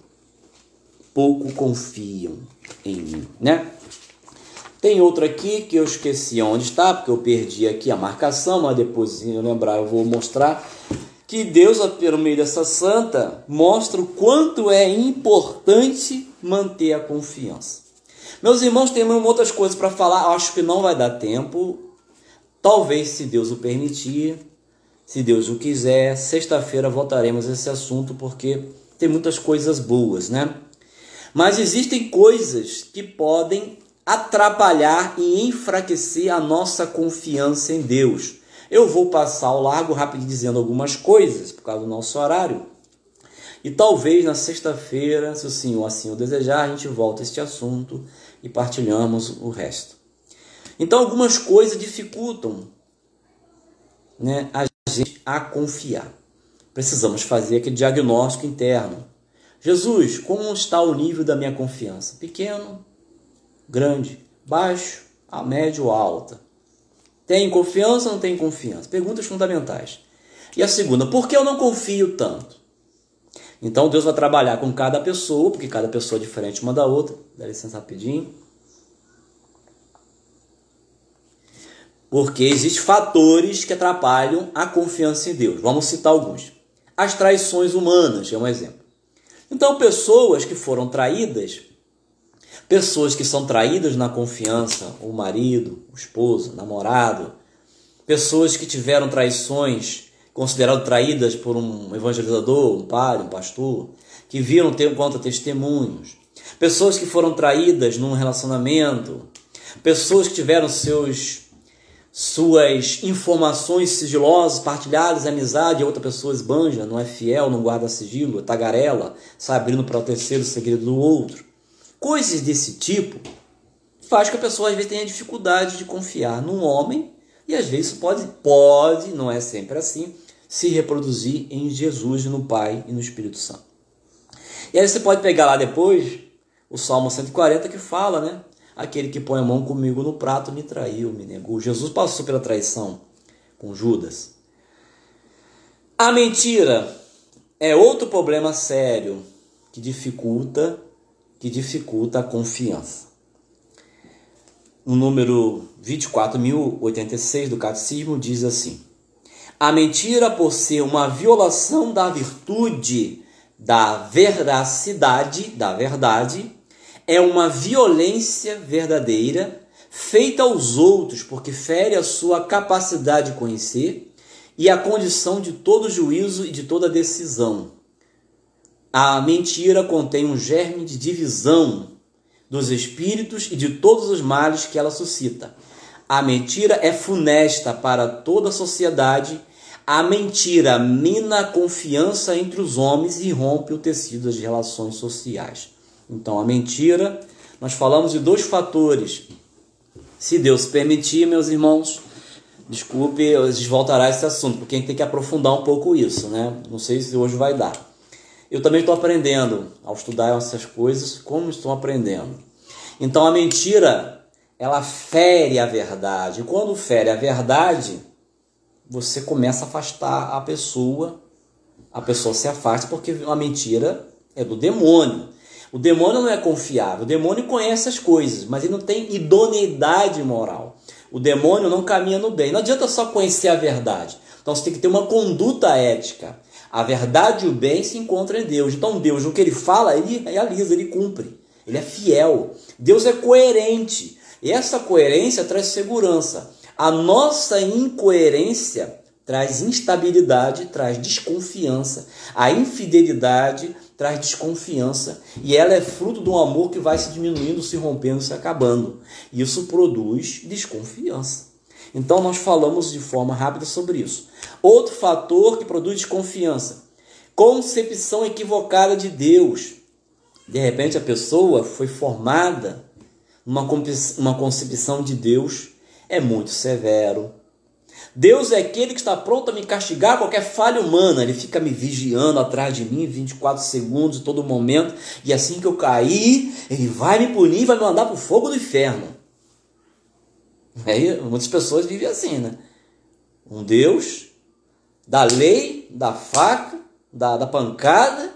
em mim, né? Tem outro aqui que eu esqueci onde está, porque eu perdi aqui a marcação, mas depois, se eu lembrar, eu vou mostrar que Deus, pelo meio dessa santa, mostra o quanto é importante manter a confiança. Meus irmãos, tem outras coisas para falar, acho que não vai dar tempo. Talvez, se Deus o permitir, se Deus o quiser, sexta-feira voltaremos a esse assunto, porque tem muitas coisas boas, né? Mas existem coisas que podem atrapalhar e enfraquecer a nossa confiança em Deus. Eu vou passar ao largo rápido dizendo algumas coisas, por causa do nosso horário. E talvez na sexta-feira, se o Senhor assim o desejar, a gente volta a este assunto e partilhamos o resto. Então, algumas coisas dificultam, né, a gente a confiar. Precisamos fazer aquele diagnóstico interno. Jesus, como está o nível da minha confiança? Pequeno, grande, baixo, a médio ou alta? Tem confiança ou não tem confiança? Perguntas fundamentais. E a segunda, por que eu não confio tanto? Então Deus vai trabalhar com cada pessoa, porque cada pessoa é diferente uma da outra. Dá licença rapidinho. Porque existem fatores que atrapalham a confiança em Deus. Vamos citar alguns. As traições humanas é um exemplo. Então pessoas que foram traídas, pessoas que são traídas na confiança, o marido, o esposo, o namorado, pessoas que tiveram traições, consideradas traídas por um evangelizador, um padre, um pastor, que viram ter contra testemunhos, pessoas que foram traídas num relacionamento, pessoas que tiveram suas informações sigilosas, partilhadas, amizade, e outra pessoa esbanja, não é fiel, não guarda sigilo, é tagarela, sai abrindo para o terceiro o segredo do outro. Coisas desse tipo faz que a pessoa às vezes tenha dificuldade de confiar num homem e às vezes pode, não é sempre assim, se reproduzir em Jesus, no Pai e no Espírito Santo. E aí você pode pegar lá depois o Salmo 140 que fala, né? Aquele que põe a mão comigo no prato me traiu, me negou. Jesus passou pela traição com Judas. A mentira é outro problema sério que dificulta a confiança. O número 24.086 do Catecismo diz assim: a mentira, por ser uma violação da virtude da veracidade, da verdade, é uma violência verdadeira feita aos outros, porque fere a sua capacidade de conhecer e a condição de todo juízo e de toda decisão. A mentira contém um germe de divisão dos espíritos e de todos os males que ela suscita. A mentira é funesta para toda a sociedade. A mentira mina a confiança entre os homens e rompe o tecido das relações sociais. Então, a mentira, nós falamos de 2 fatores. Se Deus permitir, meus irmãos, desculpe, a gente voltará a esse assunto, porque a gente tem que aprofundar um pouco isso, né? Não sei se hoje vai dar. Eu também estou aprendendo, ao estudar essas coisas, como estou aprendendo. Então, a mentira, ela fere a verdade. E quando fere a verdade, você começa a afastar a pessoa se afasta, porque a mentira é do demônio. O demônio não é confiável, o demônio conhece as coisas, mas ele não tem idoneidade moral. O demônio não caminha no bem. Não adianta só conhecer a verdade. Então você tem que ter uma conduta ética. A verdade e o bem se encontram em Deus. Então Deus, no que ele fala, ele realiza, ele cumpre. Ele é fiel. Deus é coerente. E essa coerência traz segurança. A nossa incoerência traz instabilidade, traz desconfiança. A infidelidade traz desconfiança. E ela é fruto de um amor que vai se diminuindo, se rompendo, se acabando. Isso produz desconfiança. Então nós falamos de forma rápida sobre isso. Outro fator que produz desconfiança: concepção equivocada de Deus. De repente a pessoa foi formada numa concepção de Deus é muito severo. Deus é aquele que está pronto a me castigar qualquer falha humana. Ele fica me vigiando atrás de mim 24 segundos, todo momento. E assim que eu cair, ele vai me punir e vai me mandar para o fogo do inferno. Aí, muitas pessoas vivem assim, né? Um Deus da lei, da faca, da pancada.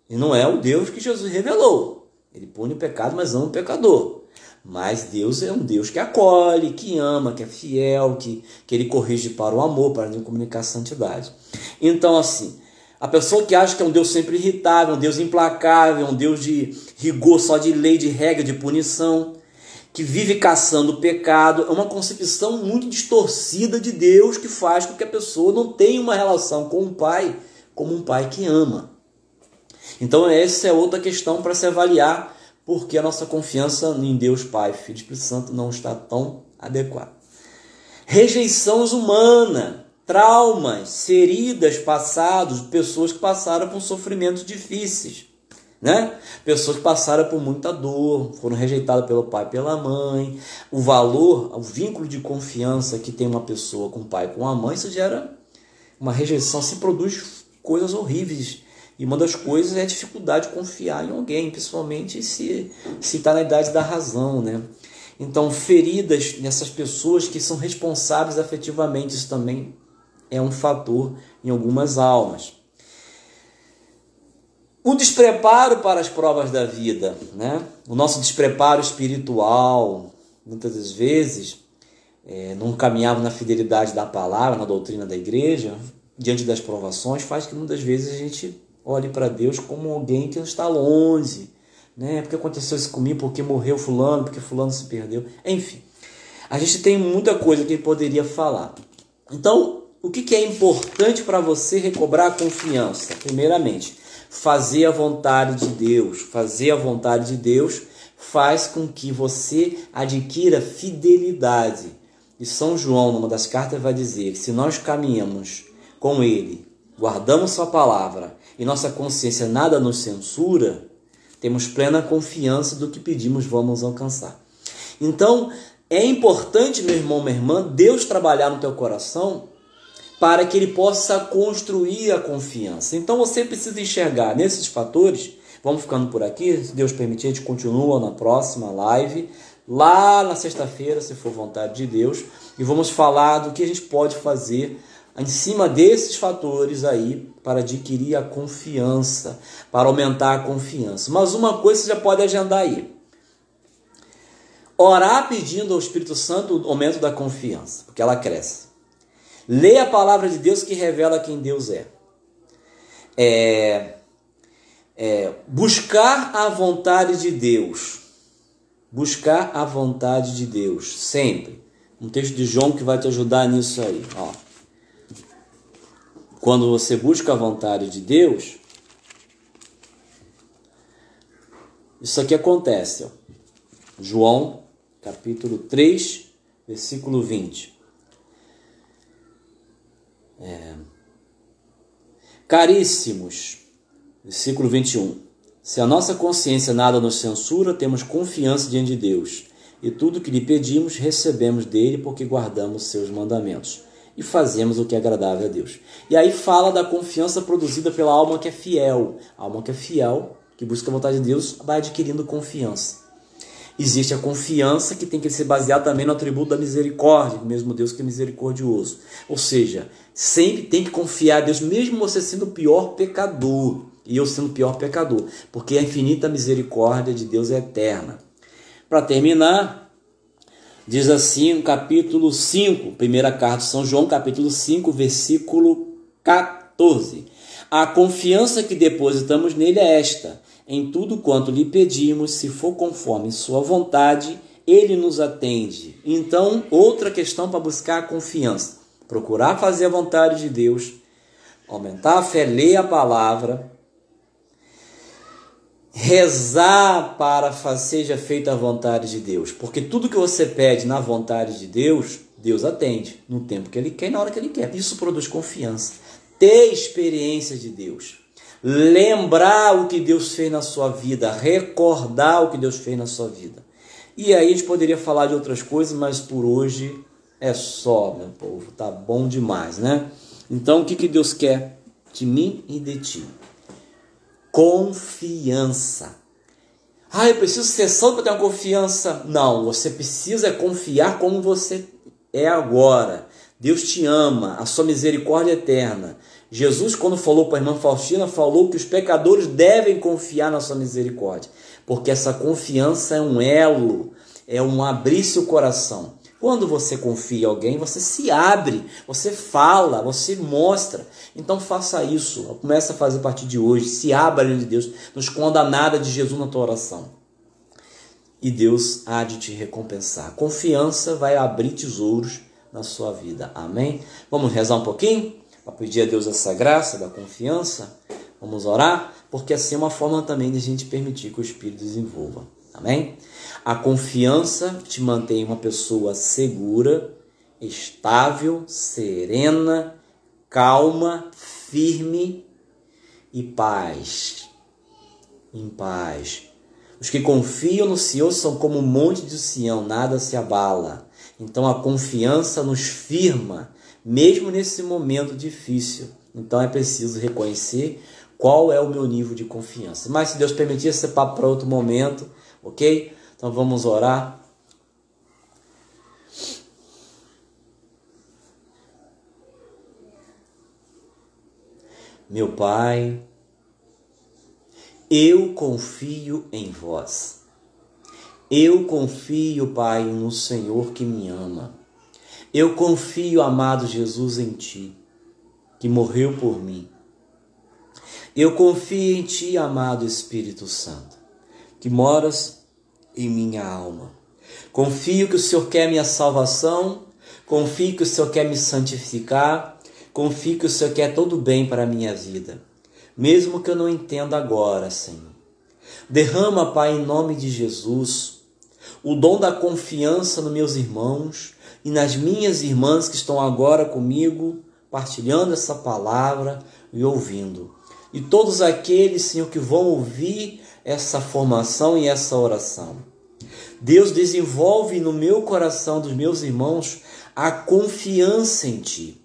E não é o Deus que Jesus revelou. Ele pune o pecado, mas ama o pecador. Mas Deus é um Deus que acolhe, que ama, que é fiel, que ele corrige para o amor, para não comunicar a santidade. Então, assim, a pessoa que acha que é um Deus sempre irritável, um Deus implacável, um Deus de rigor, só de lei, de regra, de punição, que vive caçando o pecado, é uma concepção muito distorcida de Deus que faz com que a pessoa não tenha uma relação com o Pai como um Pai que ama. Então, essa é outra questão para se avaliar, porque a nossa confiança em Deus Pai, Filho e Espírito Santo não está tão adequada. Rejeição humana, traumas, feridas passados, pessoas que passaram por sofrimentos difíceis, né? Pessoas que passaram por muita dor, foram rejeitadas pelo pai e pela mãe. O valor, o vínculo de confiança que tem uma pessoa com o pai e com a mãe, isso gera uma rejeição, se produz coisas horríveis. E uma das coisas é a dificuldade de confiar em alguém, principalmente se está na idade da razão, né? Então, feridas nessas pessoas que são responsáveis afetivamente, isso também é um fator em algumas almas. O despreparo para as provas da vida, né? O nosso despreparo espiritual, muitas das vezes, não caminhava na fidelidade da palavra, na doutrina da igreja, diante das provações, faz que muitas vezes a gente olhe para Deus como alguém que está longe, né? Porque aconteceu isso comigo, porque morreu fulano, porque fulano se perdeu. Enfim, a gente tem muita coisa que poderia falar. Então, o que é importante para você recobrar a confiança? Primeiramente, fazer a vontade de Deus. Fazer a vontade de Deus faz com que você adquira fidelidade. E São João, numa das cartas, vai dizer que se nós caminhamos com Ele, guardamos sua palavra e nossa consciência nada nos censura, temos plena confiança do que pedimos vamos alcançar. Então, é importante, meu irmão, minha irmã, Deus trabalhar no teu coração para que Ele possa construir a confiança. Então, você precisa enxergar nesses fatores. Vamos ficando por aqui, se Deus permitir, a gente continua na próxima live, lá na sexta-feira, se for vontade de Deus, e vamos falar do que a gente pode fazer em cima desses fatores aí para adquirir a confiança, para aumentar a confiança. Mas uma coisa você já pode agendar aí. Orar pedindo ao Espírito Santo o aumento da confiança, porque ela cresce. Ler a palavra de Deus que revela quem Deus é. Buscar a vontade de Deus. Buscar a vontade de Deus, sempre. Um texto de João que vai te ajudar nisso aí, ó. quando você busca a vontade de Deus, isso aqui acontece. Ó. João, capítulo 3, versículo 20. Caríssimos, versículo 21. Se a nossa consciência nada nos censura, temos confiança diante de Deus. E tudo que lhe pedimos, recebemos dele, porque guardamos seus mandamentos. E fazemos o que é agradável a Deus. E aí fala da confiança produzida pela alma que é fiel. A alma que é fiel, que busca a vontade de Deus, vai adquirindo confiança. Existe a confiança que tem que ser baseada também no atributo da misericórdia, o mesmo Deus que é misericordioso. Ou seja, sempre tem que confiar a Deus, mesmo você sendo o pior pecador, e eu sendo o pior pecador, porque a infinita misericórdia de Deus é eterna. Para terminar, diz assim no capítulo 5, primeira carta de São João, capítulo 5, versículo 14. A confiança que depositamos nele é esta: em tudo quanto lhe pedimos, se for conforme sua vontade, ele nos atende. Então, outra questão para buscar a confiança: procurar fazer a vontade de Deus, aumentar a fé, ler a palavra, rezar para seja feita a vontade de Deus, porque tudo que você pede na vontade de Deus, Deus atende no tempo que Ele quer e na hora que Ele quer. Isso produz confiança. Ter experiência de Deus, lembrar o que Deus fez na sua vida, recordar o que Deus fez na sua vida. E aí a gente poderia falar de outras coisas, mas por hoje é só, meu povo, tá bom demais, né? Então o que Deus quer de mim e de ti? Confiança. Eu preciso ser santo para ter uma confiança. Não, você precisa confiar como você é agora. Deus te ama, a sua misericórdia é eterna. Jesus, quando falou para a irmã Faustina, falou que os pecadores devem confiar na sua misericórdia, porque essa confiança é um elo, é um abrir seu coração. Quando você confia em alguém, você se abre, você fala, você mostra. Então faça isso, comece a fazer a partir de hoje. Se abra diante de Deus, não esconda nada de Jesus na tua oração. E Deus há de te recompensar. Confiança vai abrir tesouros na sua vida. Amém? Vamos rezar um pouquinho? Para pedir a Deus essa graça da confiança. Vamos orar? Porque assim é uma forma também de a gente permitir que o Espírito desenvolva. Amém? A confiança te mantém uma pessoa segura, estável, serena, calma, firme e em paz. Os que confiam no Senhor são como um monte de Sião, nada se abala. Então a confiança nos firma, mesmo nesse momento difícil. Então é preciso reconhecer qual é o meu nível de confiança. Mas se Deus permitir, esse papo para outro momento, ok? Então vamos orar. Meu Pai, eu confio em vós. Eu confio, Pai, no Senhor que me ama. Eu confio, amado Jesus, em Ti, que morreu por mim. Eu confio em Ti, amado Espírito Santo, que moras em minha alma. Confio que o Senhor quer minha salvação, confio que o Senhor quer me santificar, confio que o Senhor quer todo bem para a minha vida, mesmo que eu não entenda agora, Senhor. Derrama, Pai, em nome de Jesus, o dom da confiança nos meus irmãos e nas minhas irmãs que estão agora comigo, partilhando essa palavra e ouvindo. E todos aqueles, Senhor, que vão ouvir essa formação e essa oração. Deus, desenvolve no meu coração dos meus irmãos a confiança em Ti.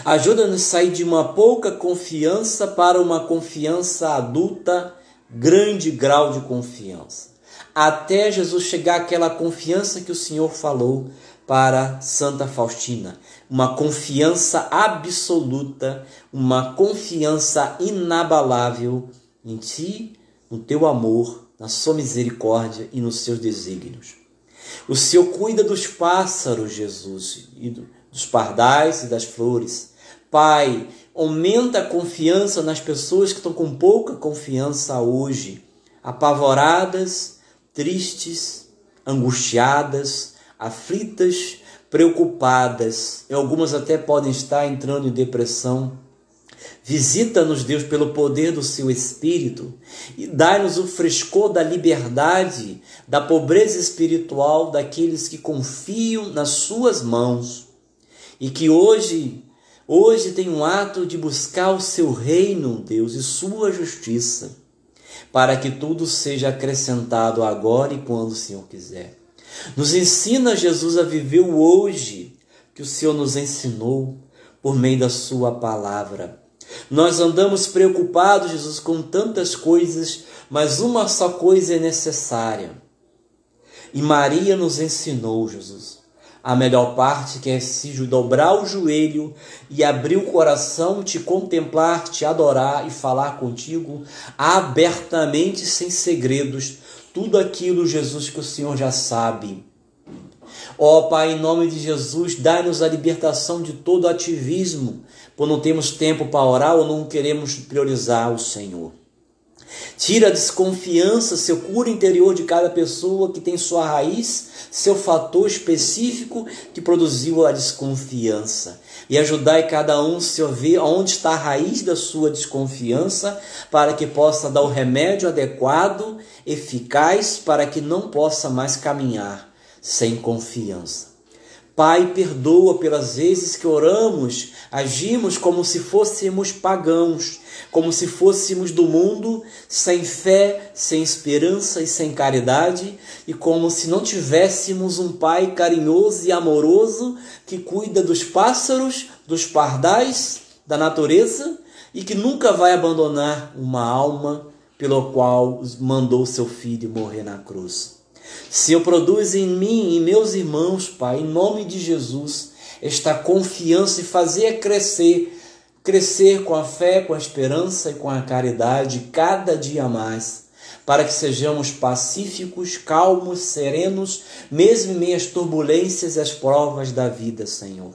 Ajuda-nos a sair de uma pouca confiança para uma confiança adulta, grande grau de confiança. Até Jesus chegar àquela confiança que o Senhor falou para Santa Faustina. Uma confiança absoluta, uma confiança inabalável em Ti, no Teu amor, na Sua misericórdia e nos Seus desígnios. O Senhor cuida dos pássaros, Jesus, e dos pardais e das flores. Pai, aumenta a confiança nas pessoas que estão com pouca confiança hoje, apavoradas, tristes, angustiadas, aflitas, preocupadas, e algumas até podem estar entrando em depressão. Visita-nos, Deus, pelo poder do seu Espírito e dai-nos o frescor da liberdade, da pobreza espiritual daqueles que confiam nas suas mãos e que hoje tem um ato de buscar o seu reino, Deus, e sua justiça, para que tudo seja acrescentado agora e quando o Senhor quiser. Nos ensina, Jesus, a viver o hoje que o Senhor nos ensinou por meio da sua palavra. Nós andamos preocupados, Jesus, com tantas coisas, mas uma só coisa é necessária. E Maria nos ensinou, Jesus, a melhor parte, que é se dobrar o joelho e abrir o coração, te contemplar, te adorar e falar contigo abertamente, sem segredos, tudo aquilo, Jesus, que o Senhor já sabe. Ó Pai, em nome de Jesus, dai-nos a libertação de todo ativismo, por não termos tempo para orar ou não queremos priorizar o Senhor. Tira a desconfiança, seu cura interior de cada pessoa que tem sua raiz, seu fator específico que produziu a desconfiança. E ajudai cada um a ver onde está a raiz da sua desconfiança, para que possa dar o remédio adequado, eficaz, para que não possa mais caminhar sem confiança. Pai, perdoa pelas vezes que oramos, agimos como se fôssemos pagãos, como se fôssemos do mundo, sem fé, sem esperança e sem caridade, e como se não tivéssemos um Pai carinhoso e amoroso que cuida dos pássaros, dos pardais, da natureza, e que nunca vai abandonar uma alma pelo qual mandou seu Filho morrer na cruz. Senhor, produz em mim e meus irmãos, Pai, em nome de Jesus, esta confiança e fazer crescer com a fé, com a esperança e com a caridade cada dia mais, para que sejamos pacíficos, calmos, serenos, mesmo em meio às turbulências e às provas da vida, Senhor.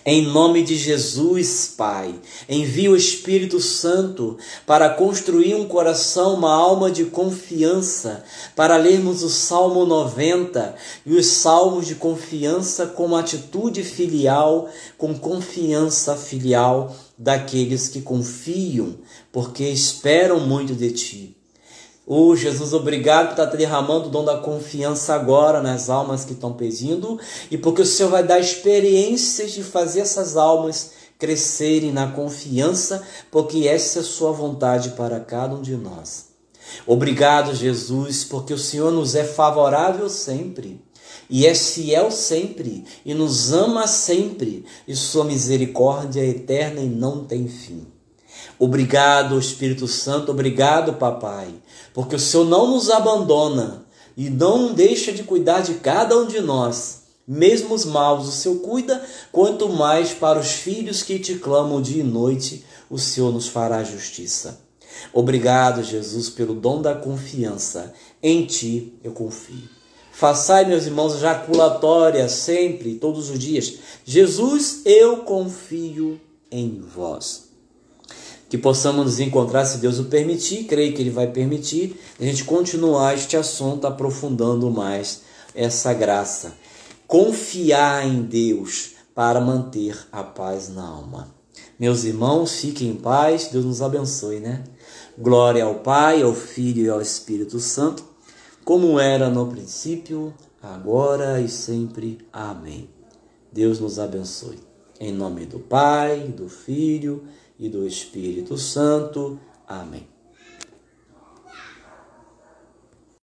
Em nome de Jesus, Pai, envia o Espírito Santo para construir um coração, uma alma de confiança, para lermos o Salmo 90 e os salmos de confiança com atitude filial, com confiança filial daqueles que confiam, porque esperam muito de Ti. Jesus, obrigado por estar derramando o dom da confiança agora nas almas que estão pedindo e porque o Senhor vai dar experiências de fazer essas almas crescerem na confiança, porque essa é a sua vontade para cada um de nós. Obrigado, Jesus, porque o Senhor nos é favorável sempre e é fiel sempre e nos ama sempre e sua misericórdia é eterna e não tem fim. Obrigado, Espírito Santo, obrigado, Papai, porque o Senhor não nos abandona e não deixa de cuidar de cada um de nós. Mesmo os maus o Senhor cuida, quanto mais para os filhos que te clamam dia e noite, o Senhor nos fará justiça. Obrigado, Jesus, pelo dom da confiança. Em Ti eu confio. Façai, meus irmãos, jaculatória sempre, todos os dias. Jesus, eu confio em vós. Que possamos nos encontrar, se Deus o permitir, creio que Ele vai permitir, a gente continuar este assunto, aprofundando mais essa graça. Confiar em Deus para manter a paz na alma. Meus irmãos, fiquem em paz, Deus nos abençoe, né? Glória ao Pai, ao Filho e ao Espírito Santo, como era no princípio, agora e sempre. Amém. Deus nos abençoe. Em nome do Pai, do Filho e do Espírito Santo. Amém.